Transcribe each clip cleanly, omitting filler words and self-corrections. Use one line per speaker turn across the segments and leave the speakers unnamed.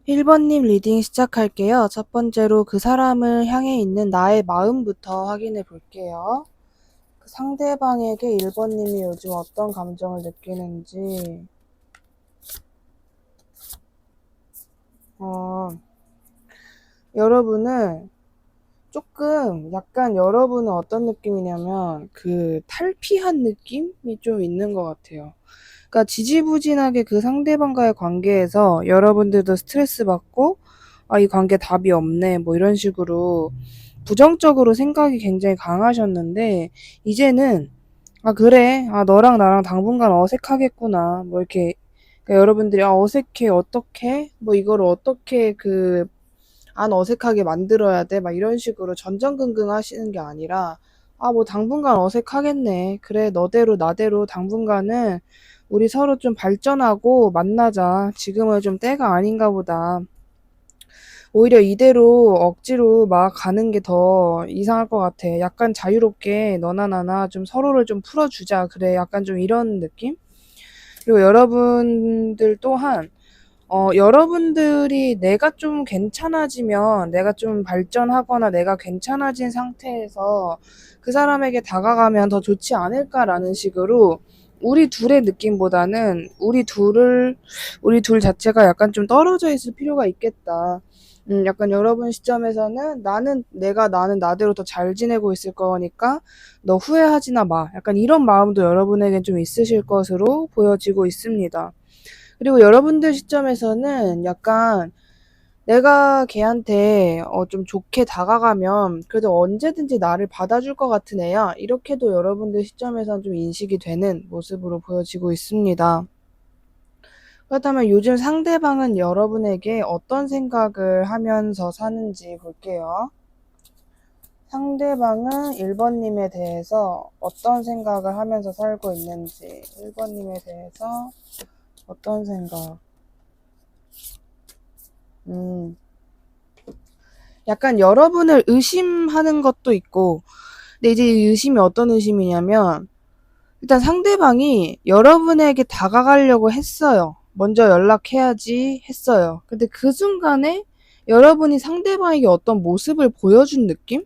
1번님 리딩 시작할게요. 첫 번째로 그 사람을 향해 있는 나의 마음부터 확인해 볼게요. 그 상대방에게 1번님이 요즘 어떤 감정을 느끼는지, 여러분은 조금 약간 여러분은 어떤 느낌이냐면 그 탈피한 느낌이 좀 있는 것 같아요. 그러니까 지지부진하게 그 상대방과의 관계에서 여러분들도 스트레스 받고 아, 이 관계 답이 없네 뭐 이런 식으로 부정적으로 생각이 굉장히 강하셨는데 이제는 아 그래 아 너랑 나랑 당분간 어색하겠구나 뭐 이렇게 그러니까 여러분들이 아 어색해 어떡해 뭐 이거를 어떻게 그 안 어색하게 만들어야 돼 막 이런 식으로 전전긍긍 하시는 게 아니라 아 뭐 당분간 어색하겠네 그래 너대로 나대로 당분간은 우리 서로 좀 발전하고 만나자 지금은 좀 때가 아닌가 보다 오히려 이대로 억지로 막 가는 게 더 이상할 것 같아. 약간 자유롭게 너나 나나 좀 서로를 좀 풀어주자. 그래. 약간 좀 이런 느낌? 그리고 여러분들 또한, 여러분들이 내가 좀 괜찮아지면 내가 좀 발전하거나 내가 괜찮아진 상태에서 그 사람에게 다가가면 더 좋지 않을까라는 식으로 우리 둘의 느낌보다는 우리 둘 자체가 약간 좀 떨어져 있을 필요가 있겠다. 약간 여러분 시점에서는 나는 나대로 더 잘 지내고 있을 거니까 너 후회하지나 마. 약간 이런 마음도 여러분에겐 좀 있으실 것으로 보여지고 있습니다. 그리고 여러분들 시점에서는 약간 내가 걔한테 좀 좋게 다가가면 그래도 언제든지 나를 받아줄 것 같은 애야. 이렇게도 여러분들 시점에선 좀 인식이 되는 모습으로 보여지고 있습니다. 그렇다면 요즘 상대방은 여러분에게 어떤 생각을 하면서 사는지 볼게요. 상대방은 1번님에 대해서 어떤 생각을 하면서 살고 있는지, 1번님에 대해서 어떤 생각, 음, 약간 여러분을 의심하는 것도 있고, 근데 이제 이 의심이 어떤 의심이냐면, 일단 상대방이 여러분에게 다가가려고 했어요. 먼저 연락해야지 했어요. 근데 그 순간에 여러분이 상대방에게 어떤 모습을 보여준 느낌?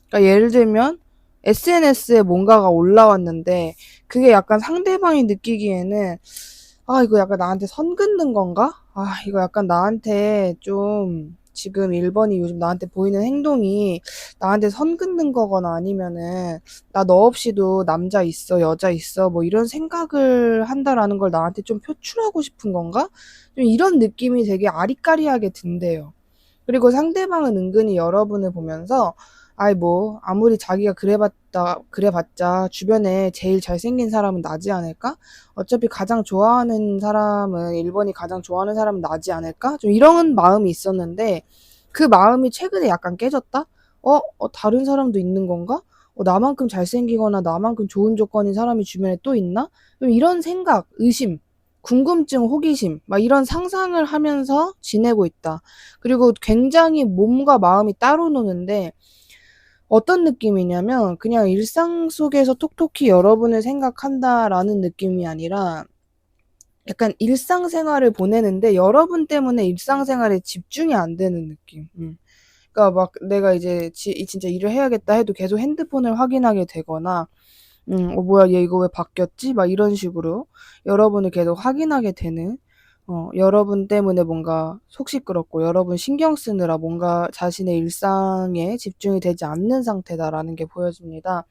그러니까 예를 들면 SNS에 뭔가가 올라왔는데 그게 약간 상대방이 느끼기에는 아 이거 약간 나한테 선 긋는 건가? 아 이거 약간 나한테 좀 지금 1번이 요즘 나한테 보이는 행동이 나한테 선 긋는 거거나 아니면은 나 너 없이도 남자 있어 여자 있어 뭐 이런 생각을 한다라는 걸 나한테 좀 표출하고 싶은 건가? 좀 이런 느낌이 되게 아리까리하게 든대요. 그리고 상대방은 은근히 여러분을 보면서 아이 뭐 아무리 자기가 그래봤자 주변에 제일 잘생긴 사람은 나지 않을까? 어차피 가장 좋아하는 사람은 1번이 가장 좋아하는 사람은 나지 않을까? 좀 이런 마음이 있었는데 그 마음이 최근에 약간 깨졌다? 다른 사람도 있는 건가? 나만큼 잘생기거나 나만큼 좋은 조건인 사람이 주변에 또 있나? 좀 이런 생각, 의심, 궁금증, 호기심, 막 이런 상상을 하면서 지내고 있다. 그리고 굉장히 몸과 마음이 따로 노는데 어떤 느낌이냐면 그냥 일상 속에서 톡톡히 여러분을 생각한다라는 느낌이 아니라 약간 일상생활을 보내는데 여러분 때문에 일상생활에 집중이 안 되는 느낌. 그러니까 막 내가 이제 진짜 일을 해야겠다 해도 계속 핸드폰을 확인하게 되거나 뭐야, 얘 이거 왜 바뀌었지? 막 이런 식으로 여러분을 계속 확인하게 되는, 여러분 때문에 뭔가 속 시끄럽고 여러분 신경 쓰느라 뭔가 자신의 일상에 집중이 되지 않는 상태다라는 게 보여집니다.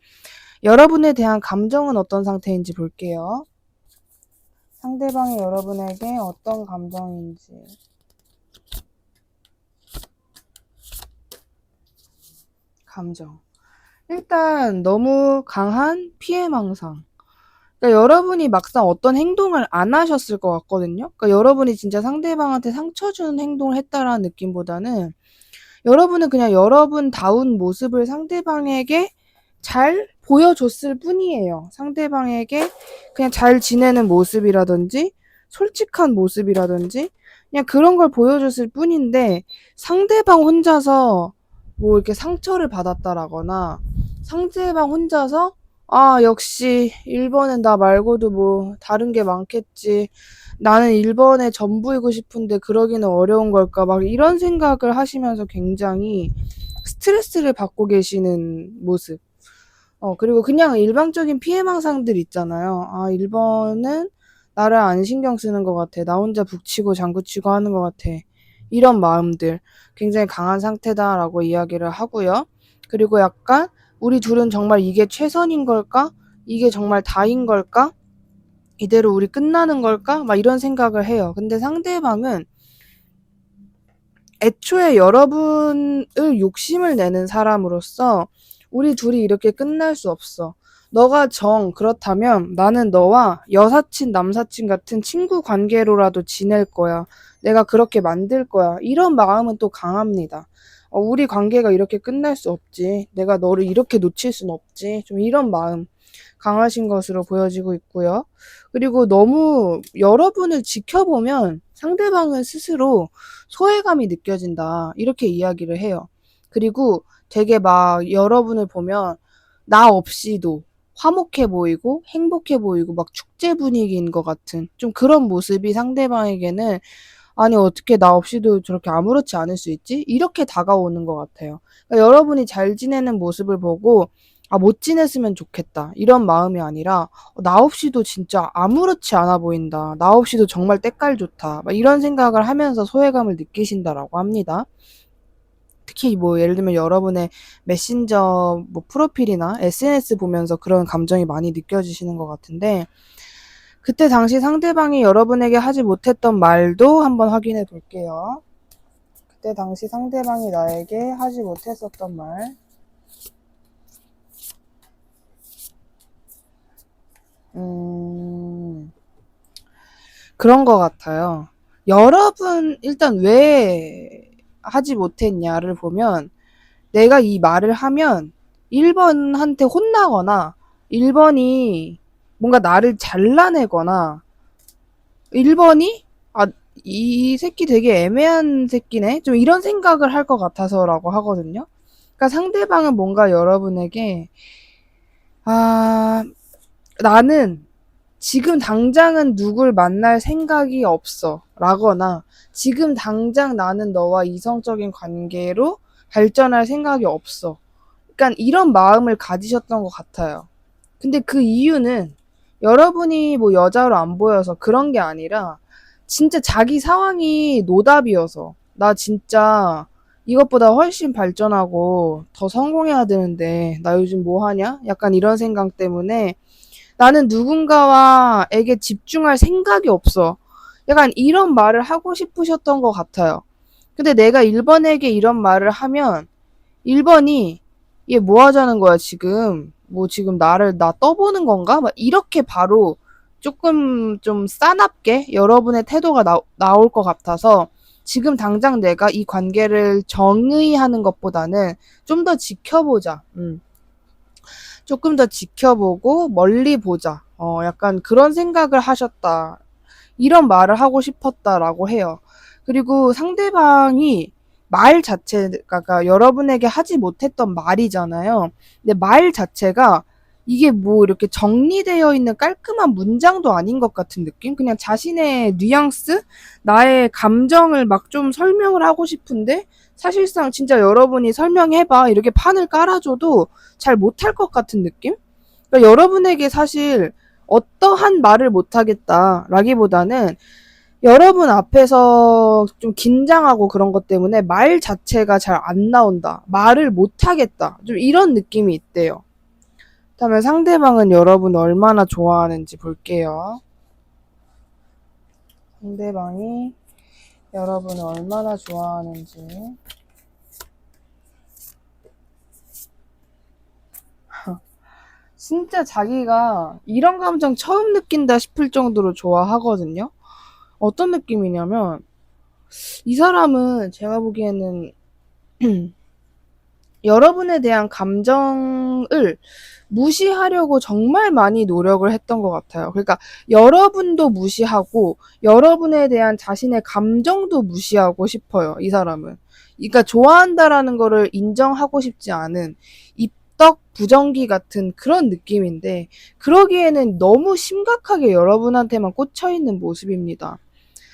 여러분에 대한 감정은 어떤 상태인지 볼게요. 상대방이 여러분에게 어떤 감정인지. 감정. 일단 너무 강한 피해망상. 그러니까 여러분이 막상 어떤 행동을 안 하셨을 것 같거든요. 그러니까 여러분이 진짜 상대방한테 상처 주는 행동을 했다라는 느낌보다는 여러분은 그냥 여러분다운 모습을 상대방에게 잘 보여줬을 뿐이에요. 상대방에게 그냥 잘 지내는 모습이라든지 솔직한 모습이라든지 그냥 그런 걸 보여줬을 뿐인데 상대방 혼자서 뭐 이렇게 상처를 받았다라거나 상대방 혼자서 아, 역시 1번은 나 말고도 뭐 다른 게 많겠지. 나는 1번의 전부이고 싶은데 그러기는 어려운 걸까? 막 이런 생각을 하시면서 굉장히 스트레스를 받고 계시는 모습. 그리고 그냥 일방적인 피해망상들 있잖아요. 아, 1번은 나를 안 신경 쓰는 것 같아. 나 혼자 북치고 장구치고 하는 것 같아. 이런 마음들 굉장히 강한 상태다라고 이야기를 하고요. 그리고 약간 우리 둘은 정말 이게 최선인 걸까? 이게 정말 다인 걸까? 이대로 우리 끝나는 걸까? 막 이런 생각을 해요. 근데 상대방은 애초에 여러분을 욕심을 내는 사람으로서 우리 둘이 이렇게 끝날 수 없어. 너가 그렇다면 나는 너와 여사친, 남사친 같은 친구 관계로라도 지낼 거야. 내가 그렇게 만들 거야. 이런 마음은 또 강합니다. 우리 관계가 이렇게 끝날 수 없지. 내가 너를 이렇게 놓칠 순 없지. 좀 이런 마음 강하신 것으로 보여지고 있고요. 그리고 너무 여러분을 지켜보면 상대방은 스스로 소외감이 느껴진다. 이렇게 이야기를 해요. 그리고 되게 막 여러분을 보면 나 없이도 화목해 보이고 행복해 보이고 막 축제 분위기인 것 같은 좀 그런 모습이 상대방에게는 아니 어떻게 나 없이도 저렇게 아무렇지 않을 수 있지? 이렇게 다가오는 것 같아요. 그러니까 여러분이 잘 지내는 모습을 보고 아, 못 지냈으면 좋겠다. 이런 마음이 아니라 나 없이도 진짜 아무렇지 않아 보인다. 나 없이도 정말 때깔 좋다. 막 이런 생각을 하면서 소외감을 느끼신다라고 합니다. 특히 뭐 예를 들면 여러분의 메신저 뭐 프로필이나 SNS 보면서 그런 감정이 많이 느껴지시는 것 같은데 그때 당시 상대방이 여러분에게 하지 못했던 말도 한번 확인해 볼게요. 그때 당시 상대방이 나에게 하지 못했었던 말. 음, 그런 것 같아요. 여러분, 일단 왜 하지 못했냐를 보면, 내가 이 말을 하면 1번한테 혼나거나, 1번이 뭔가 나를 잘라내거나, 1번이, 아, 이 새끼 되게 애매한 새끼네? 좀 이런 생각을 할 것 같아서라고 하거든요. 그러니까 상대방은 뭔가 여러분에게, 아, 나는 지금 당장은 누굴 만날 생각이 없어. 라거나, 지금 당장 나는 너와 이성적인 관계로 발전할 생각이 없어. 그러니까 이런 마음을 가지셨던 것 같아요. 근데 그 이유는 여러분이 뭐 여자로 안 보여서 그런 게 아니라 진짜 자기 상황이 노답이어서 나 진짜 이것보다 훨씬 발전하고 더 성공해야 되는데 나 요즘 뭐 하냐? 약간 이런 생각 때문에 나는 누군가와에게 집중할 생각이 없어. 약간 이런 말을 하고 싶으셨던 것 같아요. 근데 내가 1번에게 이런 말을 하면 1번이 얘 뭐 하자는 거야 지금? 뭐 지금 나 떠보는 건가? 막 이렇게 바로 조금 좀 싸납게 여러분의 태도가 나올 것 같아서 지금 당장 내가 이 관계를 정의하는 것보다는 좀 더 지켜보자. 조금 더 지켜보고 멀리 보자. 약간 그런 생각을 하셨다. 이런 말을 하고 싶었다라고 해요. 그리고 상대방이 말 자체가 여러분에게 하지 못했던 말이잖아요. 근데 말 자체가 이게 뭐 이렇게 정리되어 있는 깔끔한 문장도 아닌 것 같은 느낌? 그냥 자신의 뉘앙스? 나의 감정을 막 좀 설명을 하고 싶은데 사실상 진짜 여러분이 설명해봐 이렇게 판을 깔아줘도 잘 못할 것 같은 느낌? 그러니까 여러분에게 사실 어떠한 말을 못하겠다라기보다는 여러분 앞에서 좀 긴장하고 그런 것 때문에 말 자체가 잘 안 나온다. 말을 못하겠다. 좀 이런 느낌이 있대요. 그다음에 상대방은 여러분 얼마나 좋아하는지 볼게요. 상대방이 여러분을 얼마나 좋아하는지. 진짜 자기가 이런 감정 처음 느낀다 싶을 정도로 좋아하거든요. 어떤 느낌이냐면 이 사람은 제가 보기에는 여러분에 대한 감정을 무시하려고 정말 많이 노력을 했던 것 같아요. 그러니까 여러분도 무시하고 여러분에 대한 자신의 감정도 무시하고 싶어요. 이 사람은. 그러니까 좋아한다라는 거를 인정하고 싶지 않은 떡 부정기 같은 그런 느낌인데 그러기에는 너무 심각하게 여러분한테만 꽂혀 있는 모습입니다.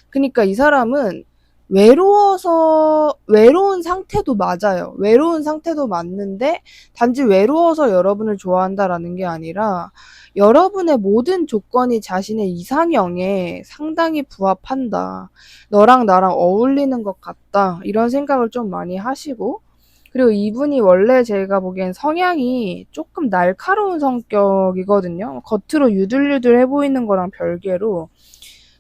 그러니까 이 사람은 외로운 상태도 맞아요. 외로운 상태도 맞는데 단지 외로워서 여러분을 좋아한다라는 게 아니라 여러분의 모든 조건이 자신의 이상형에 상당히 부합한다. 너랑 나랑 어울리는 것 같다. 이런 생각을 좀 많이 하시고 그리고 이분이 원래 제가 보기엔 성향이 조금 날카로운 성격이거든요. 겉으로 유들유들해 보이는 거랑 별개로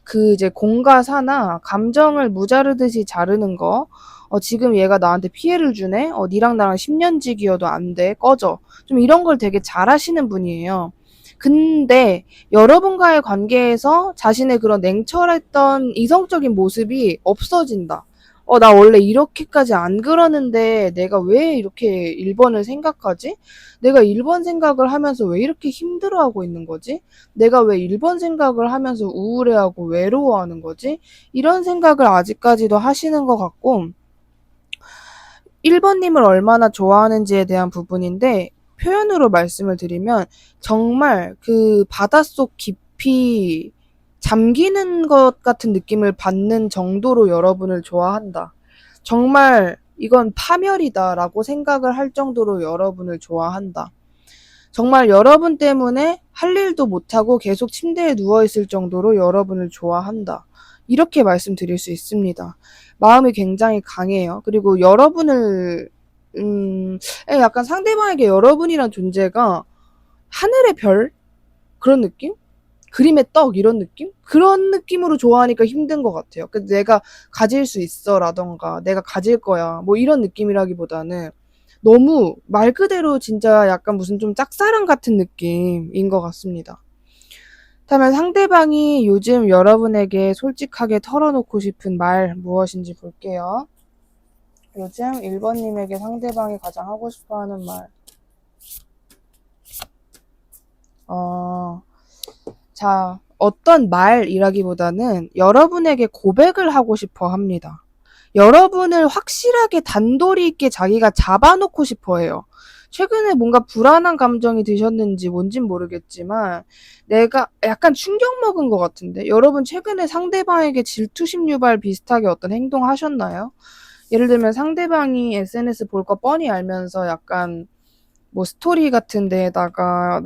그 이제 공과 사나 감정을 무자르듯이 자르는 거. 지금 얘가 나한테 피해를 주네. 니랑 나랑 10년 지기여도 안 돼. 꺼져. 좀 이런 걸 되게 잘하시는 분이에요. 근데 여러분과의 관계에서 자신의 그런 냉철했던 이성적인 모습이 없어진다. 나 원래 이렇게까지 안 그러는데 내가 왜 이렇게 1번을 생각하지? 내가 1번 생각을 하면서 왜 이렇게 힘들어하고 있는 거지? 내가 왜 1번 생각을 하면서 우울해하고 외로워하는 거지? 이런 생각을 아직까지도 하시는 것 같고, 1번님을 얼마나 좋아하는지에 대한 부분인데, 표현으로 말씀을 드리면, 정말 그 바닷속 깊이 잠기는 것 같은 느낌을 받는 정도로 여러분을 좋아한다. 정말 이건 파멸이다라고 생각을 할 정도로 여러분을 좋아한다. 정말 여러분 때문에 할 일도 못하고 계속 침대에 누워있을 정도로 여러분을 좋아한다. 이렇게 말씀드릴 수 있습니다. 마음이 굉장히 강해요. 그리고 여러분을, 약간 상대방에게 여러분이란 존재가 하늘의 별? 그런 느낌? 그림의 떡 이런 느낌? 그런 느낌으로 좋아하니까 힘든 것 같아요. 내가 가질 수 있어 라던가 내가 가질 거야 뭐 이런 느낌이라기보다는 너무 말 그대로 진짜 약간 무슨 좀 짝사랑 같은 느낌인 것 같습니다. 그렇다면 상대방이 요즘 여러분에게 솔직하게 털어놓고 싶은 말 무엇인지 볼게요. 요즘 1번님에게 상대방이 가장 하고 싶어하는 말. 자, 어떤 말이라기보다는 여러분에게 고백을 하고 싶어 합니다. 여러분을 확실하게 단도리 있게 자기가 잡아놓고 싶어 해요. 최근에 뭔가 불안한 감정이 드셨는지 뭔진 모르겠지만 내가 약간 충격 먹은 것 같은데 여러분 최근에 상대방에게 질투심 유발 비슷하게 어떤 행동 하셨나요? 예를 들면 상대방이 SNS 볼 거 뻔히 알면서 약간 뭐 스토리 같은 데에다가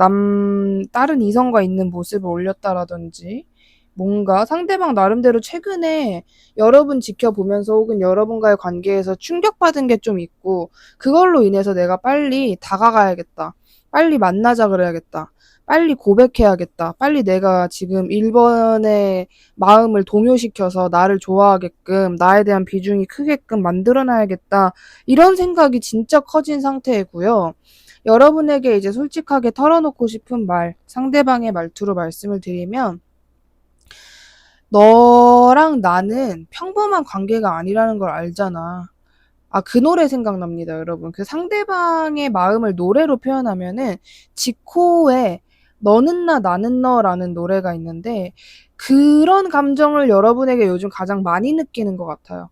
다른 이성과 있는 모습을 올렸다라든지 뭔가 상대방 나름대로 최근에 여러분 지켜보면서 혹은 여러분과의 관계에서 충격받은 게 좀 있고 그걸로 인해서 내가 빨리 다가가야겠다. 빨리 만나자 그래야겠다. 빨리 고백해야겠다. 빨리 내가 지금 1번의 마음을 동요시켜서 나를 좋아하게끔 나에 대한 비중이 크게끔 만들어놔야겠다. 이런 생각이 진짜 커진 상태이고요. 여러분에게 이제 솔직하게 털어놓고 싶은 말, 상대방의 말투로 말씀을 드리면, 너랑 나는 평범한 관계가 아니라는 걸 알잖아. 그 노래 생각납니다, 여러분. 그 상대방의 마음을 노래로 표현하면은, 지코의 너는 나, 나는 너라는 노래가 있는데, 그런 감정을 여러분에게 요즘 가장 많이 느끼는 것 같아요.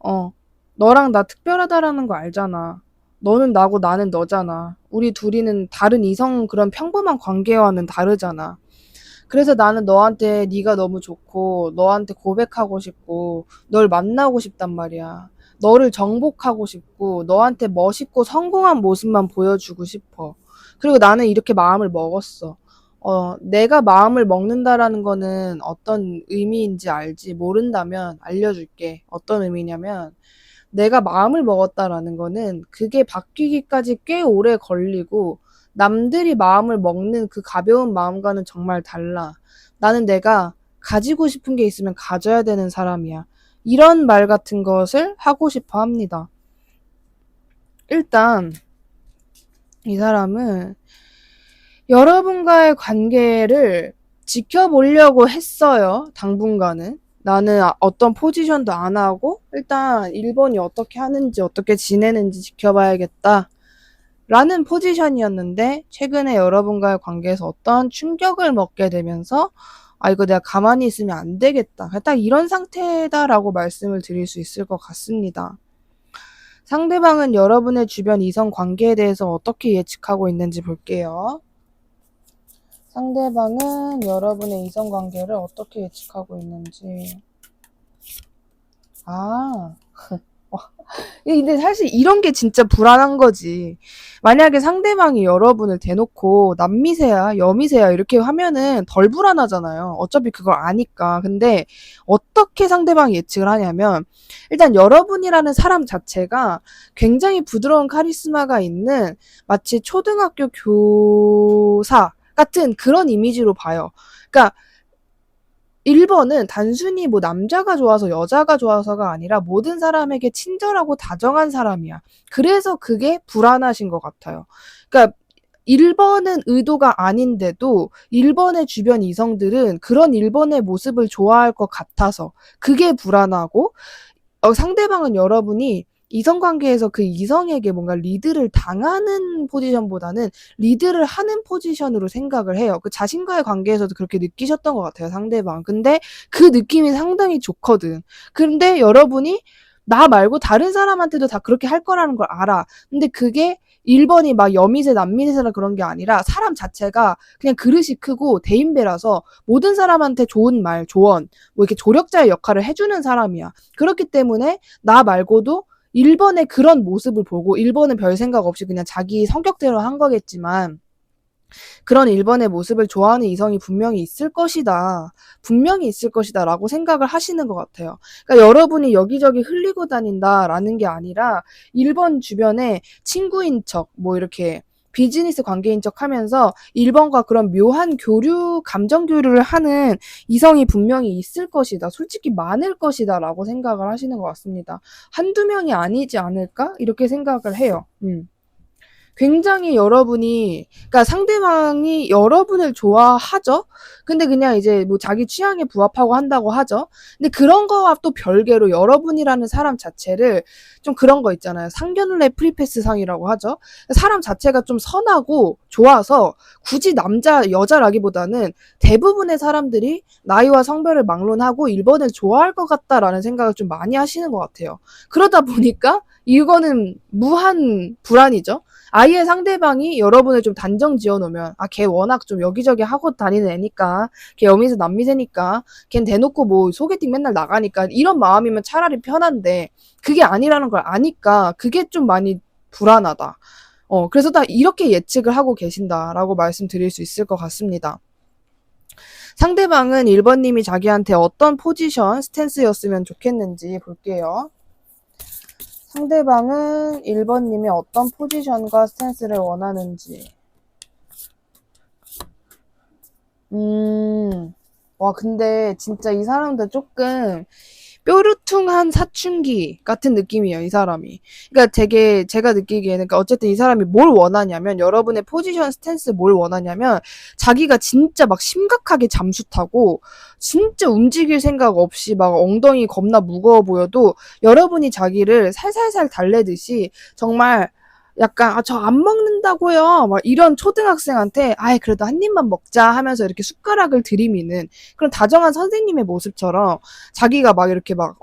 어, 너랑 나 특별하다라는 거 알잖아. 너는 나고 나는 너잖아. 우리 둘이는 다른 이성 그런 평범한 관계와는 다르잖아. 그래서 나는 너한테 네가 너무 좋고 너한테 고백하고 싶고 널 만나고 싶단 말이야. 너를 정복하고 싶고 너한테 멋있고 성공한 모습만 보여주고 싶어. 그리고 나는 이렇게 마음을 먹었어. 내가 마음을 먹는다라는 거는 어떤 의미인지 알지 모른다면 알려줄게. 어떤 의미냐면 내가 마음을 먹었다라는 거는 그게 바뀌기까지 꽤 오래 걸리고 남들이 마음을 먹는 그 가벼운 마음과는 정말 달라. 나는 내가 가지고 싶은 게 있으면 가져야 되는 사람이야. 이런 말 같은 것을 하고 싶어 합니다. 일단 이 사람은 여러분과의 관계를 지켜보려고 했어요. 당분간은. 나는 어떤 포지션도 안 하고 일단 1번이 어떻게 하는지 어떻게 지내는지 지켜봐야겠다. 라는 포지션이었는데 최근에 여러분과의 관계에서 어떤 충격을 먹게 되면서 이거 내가 가만히 있으면 안 되겠다. 딱 이런 상태다라고 말씀을 드릴 수 있을 것 같습니다. 상대방은 여러분의 주변 이성 관계에 대해서 어떻게 예측하고 있는지 볼게요. 상대방은 여러분의 이성 관계를 어떻게 예측하고 있는지. 아, 근데 사실 이런 게 진짜 불안한 거지. 만약에 상대방이 여러분을 대놓고 남미세야, 여미세야 이렇게 하면은 덜 불안하잖아요. 어차피 그걸 아니까. 근데 어떻게 상대방이 예측을 하냐면 일단 여러분이라는 사람 자체가 굉장히 부드러운 카리스마가 있는 마치 초등학교 교사 같은 그런 이미지로 봐요. 그러니까 1번은 단순히 뭐 남자가 좋아서 여자가 좋아서가 아니라 모든 사람에게 친절하고 다정한 사람이야. 그래서 그게 불안하신 것 같아요. 그러니까 1번은 의도가 아닌데도 1번의 주변 이성들은 그런 1번의 모습을 좋아할 것 같아서 그게 불안하고 상대방은 여러분이 이성관계에서 그 이성에게 뭔가 리드를 당하는 포지션보다는 리드를 하는 포지션으로 생각을 해요. 그 자신과의 관계에서도 그렇게 느끼셨던 것 같아요, 상대방. 근데 그 느낌이 상당히 좋거든. 근데 여러분이 나 말고 다른 사람한테도 다 그렇게 할 거라는 걸 알아. 근데 그게 1번이 막 여미새, 남미새라 그런 게 아니라 사람 자체가 그냥 그릇이 크고 대인배라서 모든 사람한테 좋은 말, 조언, 뭐 이렇게 조력자의 역할을 해주는 사람이야. 그렇기 때문에 나 말고도 1번의 그런 모습을 보고 1번은 별 생각 없이 그냥 자기 성격대로 한 거겠지만 그런 1번의 모습을 좋아하는 이성이 분명히 있을 것이다. 분명히 있을 것이다 라고 생각을 하시는 것 같아요. 그러니까 여러분이 여기저기 흘리고 다닌다라는 게 아니라 1번 주변에 친구인 척, 뭐 이렇게 비즈니스 관계인 척 하면서 1번과 그런 묘한 교류, 감정 교류를 하는 이성이 분명히 있을 것이다. 솔직히 많을 것이다 라고 생각을 하시는 것 같습니다. 한두 명이 아니지 않을까? 이렇게 생각을 해요. 굉장히 여러분이, 그러니까 상대방이 여러분을 좋아하죠? 근데 그냥 이제 뭐 자기 취향에 부합하고 한다고 하죠? 근데 그런 거와 또 별개로 여러분이라는 사람 자체를 좀 그런 거 있잖아요. 상견례 프리패스 상이라고 하죠? 사람 자체가 좀 선하고 좋아서 굳이 남자, 여자라기보다는 대부분의 사람들이 나이와 성별을 막론하고 1번을 좋아할 것 같다라는 생각을 좀 많이 하시는 것 같아요. 그러다 보니까 이거는 무한 불안이죠. 아예 상대방이 여러분을 좀 단정 지어 놓으면 걔 워낙 좀 여기저기 하고 다니는 애니까 걔 여미새 남미새니까 걘 대놓고 뭐 소개팅 맨날 나가니까 이런 마음이면 차라리 편한데 그게 아니라는 걸 아니까 그게 좀 많이 불안하다. 그래서 다 이렇게 예측을 하고 계신다라고 말씀드릴 수 있을 것 같습니다. 상대방은 1번님이 자기한테 어떤 포지션, 스탠스였으면 좋겠는지 볼게요. 상대방은 1번님이 어떤 포지션과 스탠스를 원하는지. 와, 근데 진짜 이 사람들 조금 뾰루퉁한 사춘기 같은 느낌이에요, 이 사람이. 그러니까 되게 제가 느끼기에는, 그러니까 어쨌든 이 사람이 뭘 원하냐면, 여러분의 포지션 스탠스 뭘 원하냐면, 자기가 진짜 막 심각하게 잠수 타고, 진짜 움직일 생각 없이 막 엉덩이 겁나 무거워 보여도, 여러분이 자기를 살살살 달래듯이, 정말 약간 저 안 먹는다고요. 막 이런 초등학생한테 그래도 한 입만 먹자 하면서 이렇게 숟가락을 들이미는 그런 다정한 선생님의 모습처럼 자기가 막 이렇게 막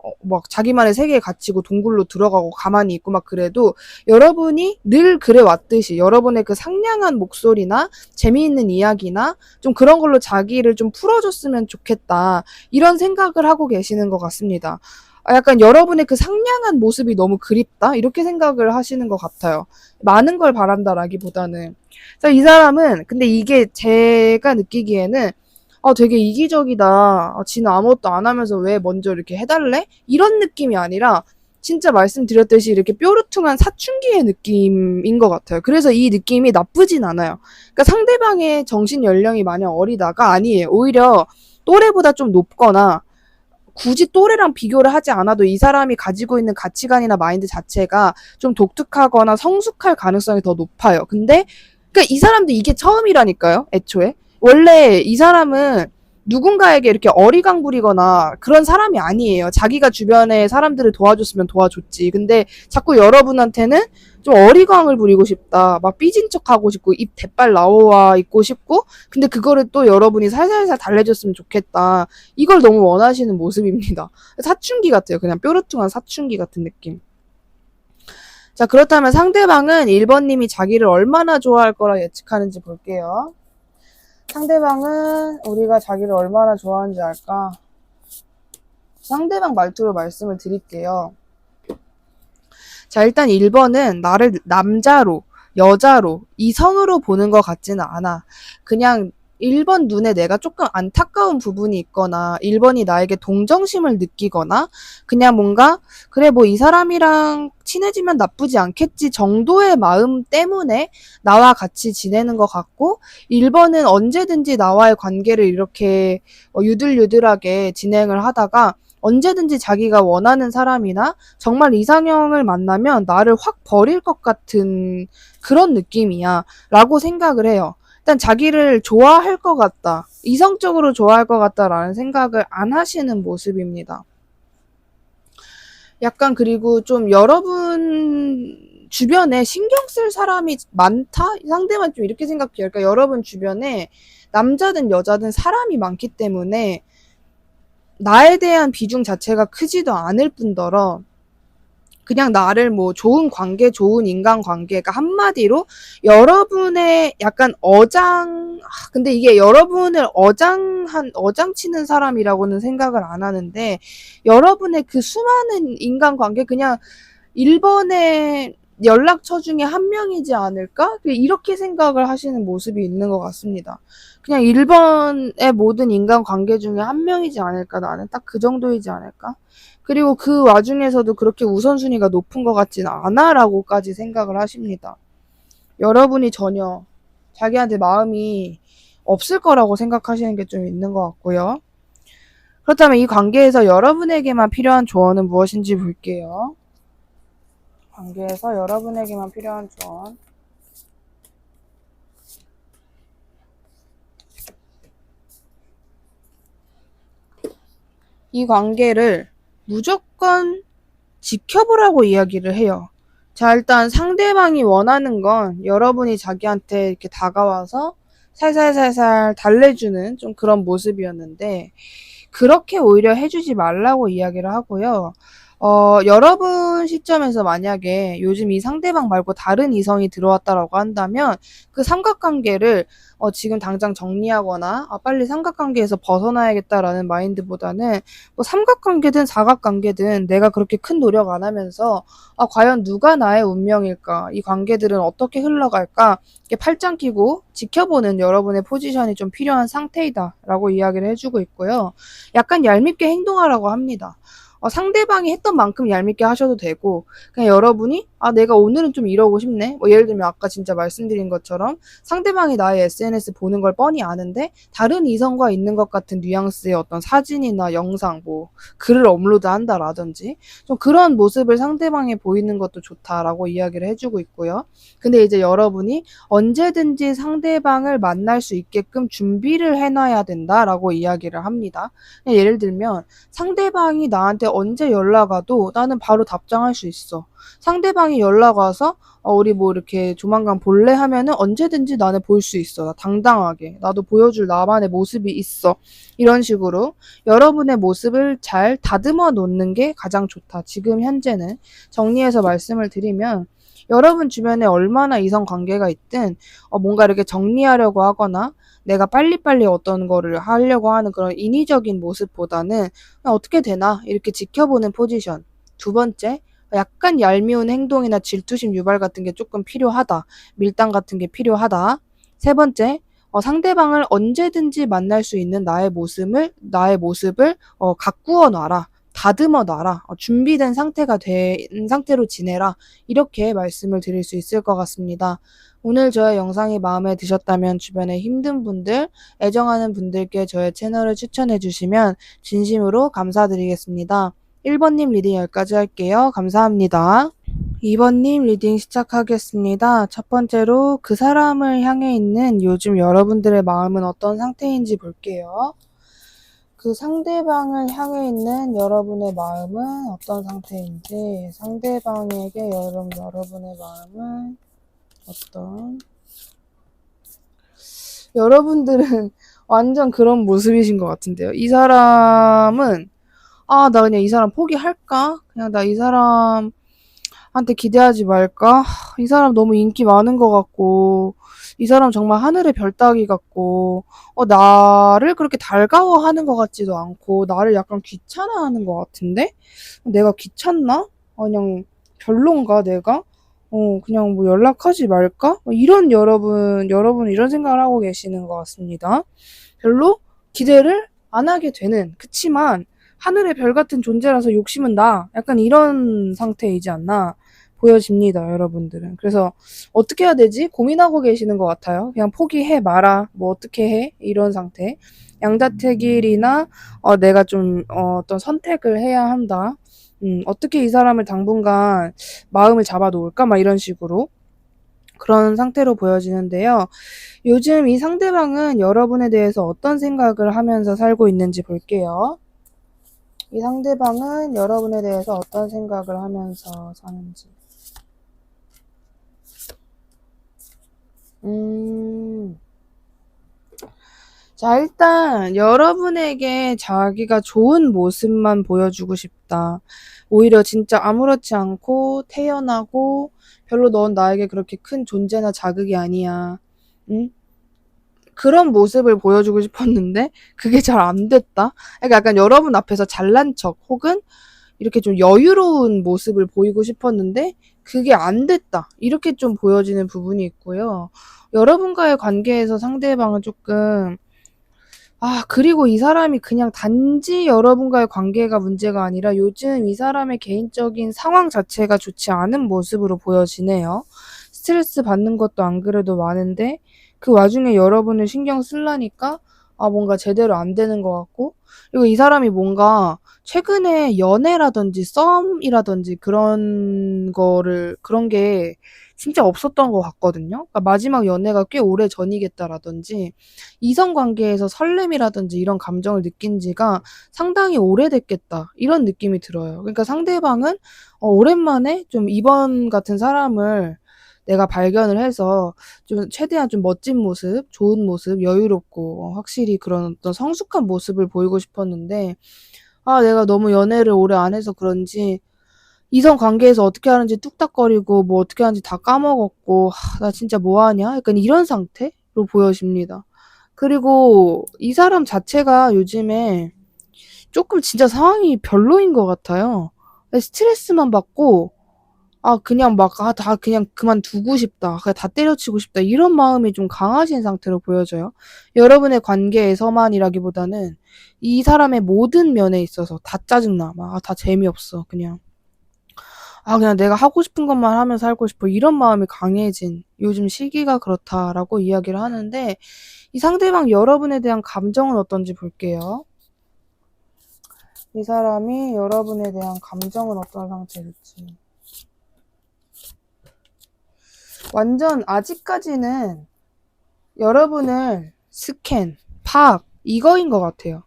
자기만의 세계에 갇히고 동굴로 들어가고 가만히 있고 막 그래도 여러분이 늘 그래 왔듯이 여러분의 그 상냥한 목소리나 재미있는 이야기나 좀 그런 걸로 자기를 좀 풀어줬으면 좋겠다. 이런 생각을 하고 계시는 것 같습니다. 약간 여러분의 그 상냥한 모습이 너무 그립다? 이렇게 생각을 하시는 것 같아요. 많은 걸 바란다라기보다는. 그래서 이 사람은, 근데 이게 제가 느끼기에는, 되게 이기적이다. 지는 아무것도 안 하면서 왜 먼저 이렇게 해달래? 이런 느낌이 아니라, 진짜 말씀드렸듯이 이렇게 뾰루퉁한 사춘기의 느낌인 것 같아요. 그래서 이 느낌이 나쁘진 않아요. 그러니까 상대방의 정신 연령이 마냥 어리다가 아니에요. 오히려 또래보다 좀 높거나, 굳이 또래랑 비교를 하지 않아도 이 사람이 가지고 있는 가치관이나 마인드 자체가 좀 독특하거나 성숙할 가능성이 더 높아요. 근데 그러니까 이 사람도 이게 처음이라니까요. 애초에. 원래 이 사람은 누군가에게 이렇게 어리광 부리거나 그런 사람이 아니에요. 자기가 주변에 사람들을 도와줬으면 도와줬지. 근데 자꾸 여러분한테는 좀 어리광을 부리고 싶다. 막 삐진 척 하고 싶고 입 대빨 나와 있고 싶고 근데 그거를 또 여러분이 살살살 달래줬으면 좋겠다. 이걸 너무 원하시는 모습입니다. 사춘기 같아요. 그냥 뾰루퉁한 사춘기 같은 느낌. 자, 그렇다면 상대방은 1번님이 자기를 얼마나 좋아할 거라 예측하는지 볼게요. 상대방은 우리가 자기를 얼마나 좋아하는지 알까? 상대방 말투로 말씀을 드릴게요. 자, 일단 1번은 나를 남자로, 여자로, 이성으로 보는 것 같지는 않아. 그냥 1번 눈에 내가 조금 안타까운 부분이 있거나 1번이 나에게 동정심을 느끼거나 그냥 뭔가 그래 뭐 이 사람이랑 친해지면 나쁘지 않겠지 정도의 마음 때문에 나와 같이 지내는 것 같고 1번은 언제든지 나와의 관계를 이렇게 유들유들하게 진행을 하다가 언제든지 자기가 원하는 사람이나 정말 이상형을 만나면 나를 확 버릴 것 같은 그런 느낌이야 라고 생각을 해요. 일단 자기를 좋아할 것 같다. 이성적으로 좋아할 것 같다라는 생각을 안 하시는 모습입니다. 약간 그리고 좀 여러분 주변에 신경 쓸 사람이 많다? 상대만 좀 이렇게 생각해요. 그러니까 여러분 주변에 남자든 여자든 사람이 많기 때문에 나에 대한 비중 자체가 크지도 않을 뿐더러 그냥 나를 뭐 좋은 관계, 좋은 인간관계, 그러니까 한마디로 여러분의 약간 근데 이게 여러분을 어장치는 사람이라고는 생각을 안 하는데 여러분의 그 수많은 인간관계 그냥 1번의 연락처 중에 한 명이지 않을까? 이렇게 생각을 하시는 모습이 있는 것 같습니다. 그냥 1번의 모든 인간관계 중에 한 명이지 않을까? 나는 딱 그 정도이지 않을까? 그리고 그 와중에서도 그렇게 우선순위가 높은 것 같진 않아라고까지 생각을 하십니다. 여러분이 전혀 자기한테 마음이 없을 거라고 생각하시는 게 좀 있는 것 같고요. 그렇다면 이 관계에서 여러분에게만 필요한 조언은 무엇인지 볼게요. 관계에서 여러분에게만 필요한 조언. 이 관계를 무조건 지켜보라고 이야기를 해요. 자, 일단 상대방이 원하는 건 여러분이 자기한테 이렇게 다가와서 살살살살 달래주는 좀 그런 모습이었는데, 그렇게 오히려 해주지 말라고 이야기를 하고요. 여러분 시점에서 만약에 요즘 이 상대방 말고 다른 이성이 들어왔다라고 한다면 그 삼각관계를 지금 당장 정리하거나 빨리 삼각관계에서 벗어나야겠다라는 마인드보다는 뭐 삼각관계든 사각관계든 내가 그렇게 큰 노력 안 하면서 과연 누가 나의 운명일까? 이 관계들은 어떻게 흘러갈까? 이렇게 팔짱 끼고 지켜보는 여러분의 포지션이 좀 필요한 상태이다라고 이야기를 해주고 있고요. 약간 얄밉게 행동하라고 합니다. 상대방이 했던 만큼 얄밉게 하셔도 되고 그냥 여러분이 내가 오늘은 좀 이러고 싶네. 뭐 예를 들면 아까 진짜 말씀드린 것처럼 상대방이 나의 SNS 보는 걸 뻔히 아는데 다른 이성과 있는 것 같은 뉘앙스의 어떤 사진이나 영상 뭐 글을 업로드한다라든지 좀 그런 모습을 상대방에 보이는 것도 좋다라고 이야기를 해주고 있고요. 근데 이제 여러분이 언제든지 상대방을 만날 수 있게끔 준비를 해놔야 된다라고 이야기를 합니다. 예를 들면 상대방이 나한테 언제 연락 와도 나는 바로 답장할 수 있어. 상대방이 연락 와서 우리 뭐 이렇게 조만간 볼래 하면은 언제든지 나는 볼 수 있어. 나 당당하게. 나도 보여줄 나만의 모습이 있어. 이런 식으로 여러분의 모습을 잘 다듬어 놓는 게 가장 좋다. 지금 현재는 정리해서 말씀을 드리면 여러분 주변에 얼마나 이성 관계가 있든 뭔가 이렇게 정리하려고 하거나 내가 빨리빨리 어떤 거를 하려고 하는 그런 인위적인 모습보다는 어떻게 되나 이렇게 지켜보는 포지션. 두 번째, 약간 얄미운 행동이나 질투심 유발 같은 게 조금 필요하다. 밀당 같은 게 필요하다. 세 번째, 상대방을 언제든지 만날 수 있는 나의 모습을 가꾸어 놔라. 다듬어 놔라. 준비된 상태가 된 상태로 지내라. 이렇게 말씀을 드릴 수 있을 것 같습니다. 오늘 저의 영상이 마음에 드셨다면 주변에 힘든 분들, 애정하는 분들께 저의 채널을 추천해 주시면 진심으로 감사드리겠습니다. 1번님 리딩 여기까지 할게요. 감사합니다. 2번님 리딩 시작하겠습니다. 첫 번째로 그 사람을 향해 있는 요즘 여러분들의 마음은 어떤 상태인지 볼게요. 그 상대방을 향해 있는 여러분의 마음은 어떤 상태인지, 상대방에게 여러분의 마음은 어떤, 여러분들은 완전 그런 모습이신 것 같은데요. 이 사람은, 나 그냥 이 사람 포기할까? 그냥 나 이 사람, 한테 기대하지 말까? 이 사람 너무 인기 많은 것 같고, 이 사람 정말 하늘의 별 따기 같고, 나를 그렇게 달가워하는 것 같지도 않고, 나를 약간 귀찮아하는 것 같은데? 내가 귀찮나? 그냥 별론가, 내가? 그냥 뭐 연락하지 말까? 이런 여러분 이런 생각을 하고 계시는 것 같습니다. 별로 기대를 안 하게 되는, 그치만 하늘의 별 같은 존재라서 욕심은 나. 약간 이런 상태이지 않나 보여집니다, 여러분들은. 그래서 어떻게 해야 되지? 고민하고 계시는 것 같아요. 그냥 포기해 마라. 뭐 어떻게 해? 이런 상태. 양자택일이나 내가 좀 어떤 선택을 해야 한다. 어떻게 이 사람을 당분간 마음을 잡아 놓을까? 막 이런 식으로. 그런 상태로 보여지는데요. 요즘 이 상대방은 여러분에 대해서 어떤 생각을 하면서 살고 있는지 볼게요. 이 상대방은 여러분에 대해서 어떤 생각을 하면서 사는지. 자, 일단 여러분에게 자기가 좋은 모습만 보여주고 싶다. 오히려 진짜 아무렇지 않고 태연하고 별로 넌 나에게 그렇게 큰 존재나 자극이 아니야. 응? 그런 모습을 보여주고 싶었는데 그게 잘 안 됐다. 그러니까 약간 여러분 앞에서 잘난 척 혹은 이렇게 좀 여유로운 모습을 보이고 싶었는데 그게 안 됐다. 이렇게 좀 보여지는 부분이 있고요. 여러분과의 관계에서 상대방은 조금 그리고 이 사람이 그냥 단지 여러분과의 관계가 문제가 아니라 요즘 이 사람의 개인적인 상황 자체가 좋지 않은 모습으로 보여지네요. 스트레스 받는 것도 안 그래도 많은데 그 와중에 여러분을 신경 쓰려니까 뭔가 제대로 안 되는 것 같고, 그리고 이 사람이 뭔가 최근에 연애라든지 썸이라든지 그런 게 진짜 없었던 것 같거든요. 그러니까 마지막 연애가 꽤 오래 전이겠다라든지 이성 관계에서 설렘이라든지 이런 감정을 느낀 지가 상당히 오래됐겠다. 이런 느낌이 들어요. 그러니까 상대방은 오랜만에 좀 이번 같은 사람을 내가 발견을 해서 좀 최대한 좀 멋진 모습, 좋은 모습, 여유롭고 확실히 그런 어떤 성숙한 모습을 보이고 싶었는데 내가 너무 연애를 오래 안 해서 그런지 이성 관계에서 어떻게 하는지 뚝딱거리고 뭐 어떻게 하는지 다 까먹었고 나 진짜 뭐 하냐? 약간 이런 상태로 보여집니다. 그리고 이 사람 자체가 요즘에 조금 진짜 상황이 별로인 것 같아요. 스트레스만 받고 그냥 막 다 그냥 그만두고 싶다. 그냥 다 때려치고 싶다. 이런 마음이 좀 강하신 상태로 보여져요. 여러분의 관계에서만이라기보다는 이 사람의 모든 면에 있어서 다 짜증나. 막 다 재미없어. 그냥 내가 하고 싶은 것만 하며 살고 싶어. 이런 마음이 강해진 요즘 시기가 그렇다라고 이야기를 하는데, 이 상대방 여러분에 대한 감정은 어떤지 볼게요. 이 사람이 여러분에 대한 감정은 어떤 상태일지. 완전 아직까지는 여러분을 스캔, 파악, 이거인 것 같아요.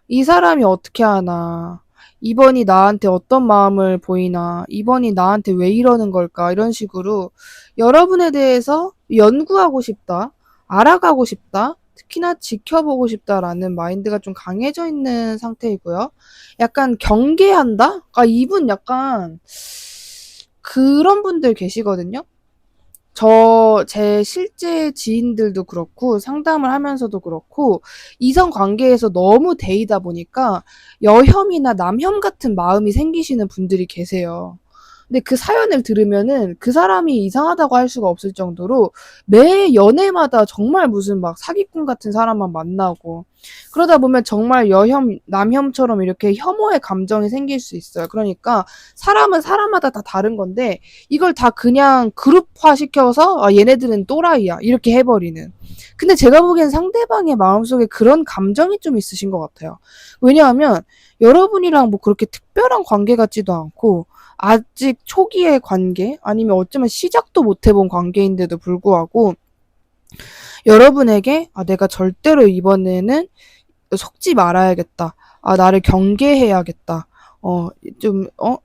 이 사람이 어떻게 하나, 이번이 나한테 어떤 마음을 보이나, 이번이 나한테 왜 이러는 걸까, 이런 식으로 여러분에 대해서 연구하고 싶다, 알아가고 싶다, 특히나 지켜보고 싶다라는 마인드가 좀 강해져 있는 상태이고요. 약간 경계한다? 이분 약간 그런 분들 계시거든요. 제 실제 지인들도 그렇고, 상담을 하면서도 그렇고, 이성 관계에서 너무 데이다 보니까 여혐이나 남혐 같은 마음이 생기시는 분들이 계세요. 근데 그 사연을 들으면은 그 사람이 이상하다고 할 수가 없을 정도로 매 연애마다 정말 무슨 막 사기꾼 같은 사람만 만나고, 그러다 보면 정말 여혐, 남혐처럼 이렇게 혐오의 감정이 생길 수 있어요. 그러니까 사람은 사람마다 다 다른 건데 이걸 다 그냥 그룹화 시켜서 얘네들은 또라이야 이렇게 해버리는. 근데 제가 보기엔 상대방의 마음속에 그런 감정이 좀 있으신 것 같아요. 왜냐하면 여러분이랑 뭐 그렇게 특별한 관계 같지도 않고 아직 초기의 관계 아니면 어쩌면 시작도 못 해본 관계인데도 불구하고 여러분에게 내가 절대로 이번에는 속지 말아야겠다. 나를 경계해야겠다.